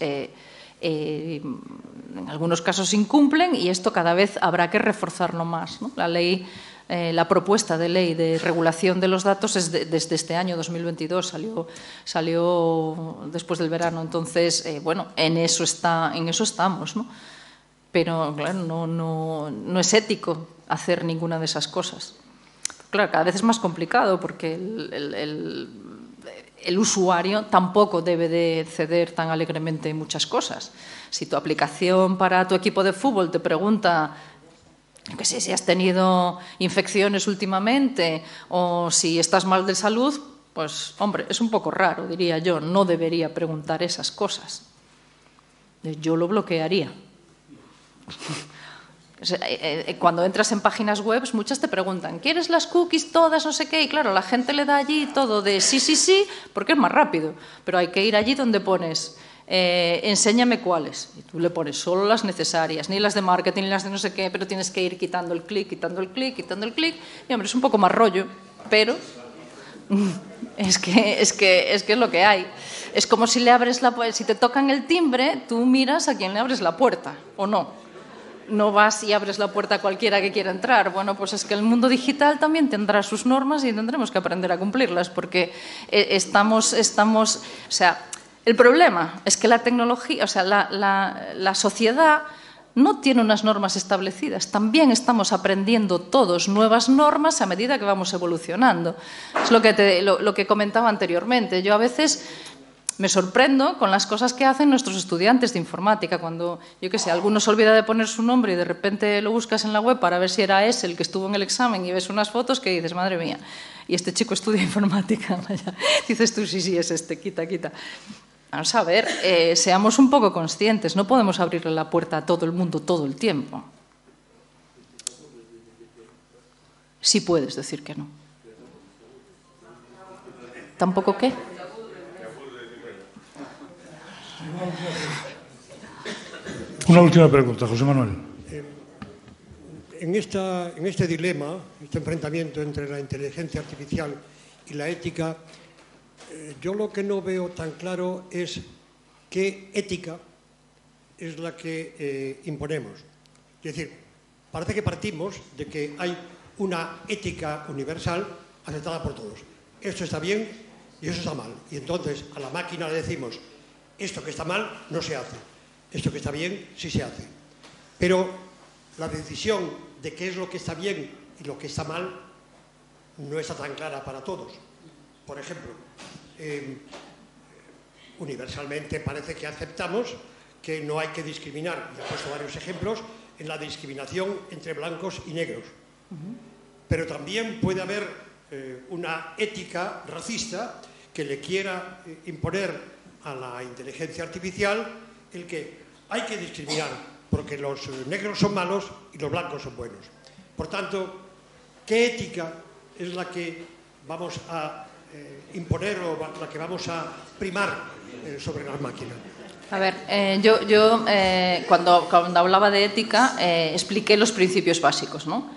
en algunos casos incumplen y esto cada vez habrá que reforzarlo más, ¿no? La ley, la propuesta de ley de regulación de los datos es desde este año 2022, salió después del verano. Entonces, bueno, en eso estamos, ¿no? Pero, claro, no es ético hacer ninguna de esas cosas. Claro, cada vez es más complicado porque el usuario tampoco debe de ceder tan alegremente en muchas cosas. Si tu aplicación para tu equipo de fútbol te pregunta que si has tenido infecciones últimamente o si estás mal de salud, pues, hombre, es un poco raro, diría yo. No debería preguntar esas cosas. Yo lo bloquearía. Cuando entras en páginas web, muchas te preguntan, ¿quieres las cookies todas, no sé qué? Y claro, la gente le da allí todo de sí, sí, sí, porque es más rápido. Pero hay que ir allí donde pones, enséñame cuáles. Y tú le pones solo las necesarias, ni las de marketing, ni las de no sé qué, pero tienes que ir quitando el clic, quitando el clic, quitando el clic. Y hombre, es un poco más rollo, pero es que es lo que hay. Es como si le abres si te tocan el timbre, tú miras a quién le abres la puerta, ¿o no? No vas y abres la puerta a cualquiera que quiera entrar. Bueno, pues es que el mundo digital también tendrá sus normas y tendremos que aprender a cumplirlas, porque estamos, o sea, el problema es que la tecnología, o sea, la sociedad no tiene unas normas establecidas. También estamos aprendiendo todos nuevas normas a medida que vamos evolucionando. Es lo que comentaba anteriormente. Yo a veces me sorprendo con las cosas que hacen nuestros estudiantes de informática. Cuando, yo qué sé, alguno se olvida de poner su nombre y de repente lo buscas en la web para ver si era ese el que estuvo en el examen y ves unas fotos que dices, madre mía, y este chico estudia informática. Vaya. Dices tú, sí, es este, quita. Vamos a ver, seamos un poco conscientes. No podemos abrirle la puerta a todo el mundo todo el tiempo. Sí puedes decir que no. ¿Tampoco qué? Una última pregunta, José Manuel. En este dilema, este enfrentamiento entre la inteligencia artificial y la ética, yo lo que no veo tan claro es qué ética es la que imponemos. Es decir, parece que partimos de que hay una ética universal aceptada por todos. Esto está bien y eso está mal. Y entonces a la máquina le decimos, esto que está mal no se hace, esto que está bien sí se hace. Pero la decisión de qué es lo que está bien y lo que está mal no está tan clara para todos. Por ejemplo, universalmente parece que aceptamos que no hay que discriminar, y he puesto varios ejemplos, en la discriminación entre blancos y negros. Pero también puede haber una ética racista que le quiera imponer a la inteligencia artificial el que hay que discriminar porque los negros son malos y los blancos son buenos. Por tanto, ¿qué ética es la que vamos a imponer o la que vamos a primar sobre las máquinas? A ver, yo cuando hablaba de ética expliqué los principios básicos, ¿no?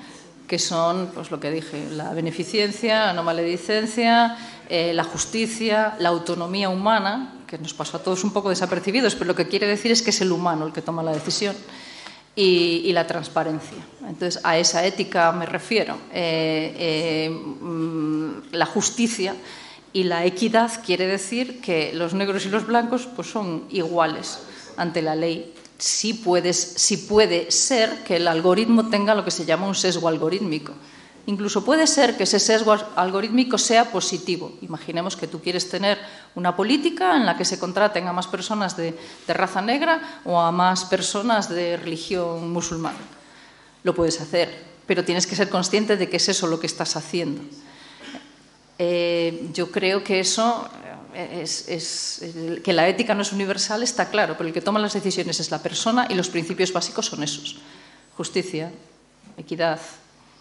Que son, pues lo que dije, la beneficencia, la no maledicencia, la justicia, la autonomía humana, que nos pasó a todos un poco desapercibidos, pero lo que quiere decir es que es el humano el que toma la decisión, y la transparencia. Entonces, a esa ética me refiero. La justicia y la equidad quiere decir que los negros y los blancos pues, son iguales ante la ley. Sí puede ser que el algoritmo tenga lo que se llama un sesgo algorítmico. Incluso puede ser que ese sesgo algorítmico sea positivo. Imaginemos que tú quieres tener una política en la que se contraten a más personas de raza negra o a más personas de religión musulmana. Lo puedes hacer, pero tienes que ser consciente de que es eso lo que estás haciendo. Yo creo que eso... que la ética no es universal está claro, pero el que toma las decisiones es la persona y los principios básicos son esos: justicia, equidad,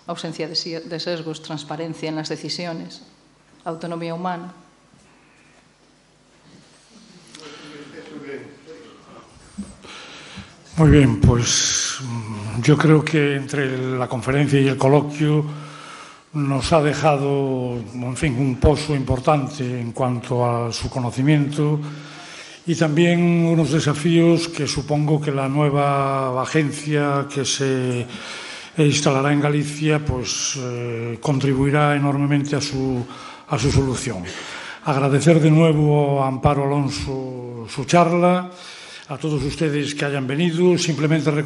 ausencia de sesgos, transparencia en las decisiones, autonomía humana. Muy bien, pues yo creo que entre la conferencia y el coloquio nos ha dejado, en fin, un pozo importante en cuanto a su conocimiento y también unos desafíos que supongo que la nueva agencia que se instalará en Galicia pues contribuirá enormemente a su solución. Agradecer de nuevo a Amparo Alonso su charla, a todos ustedes que hayan venido, simplemente recordar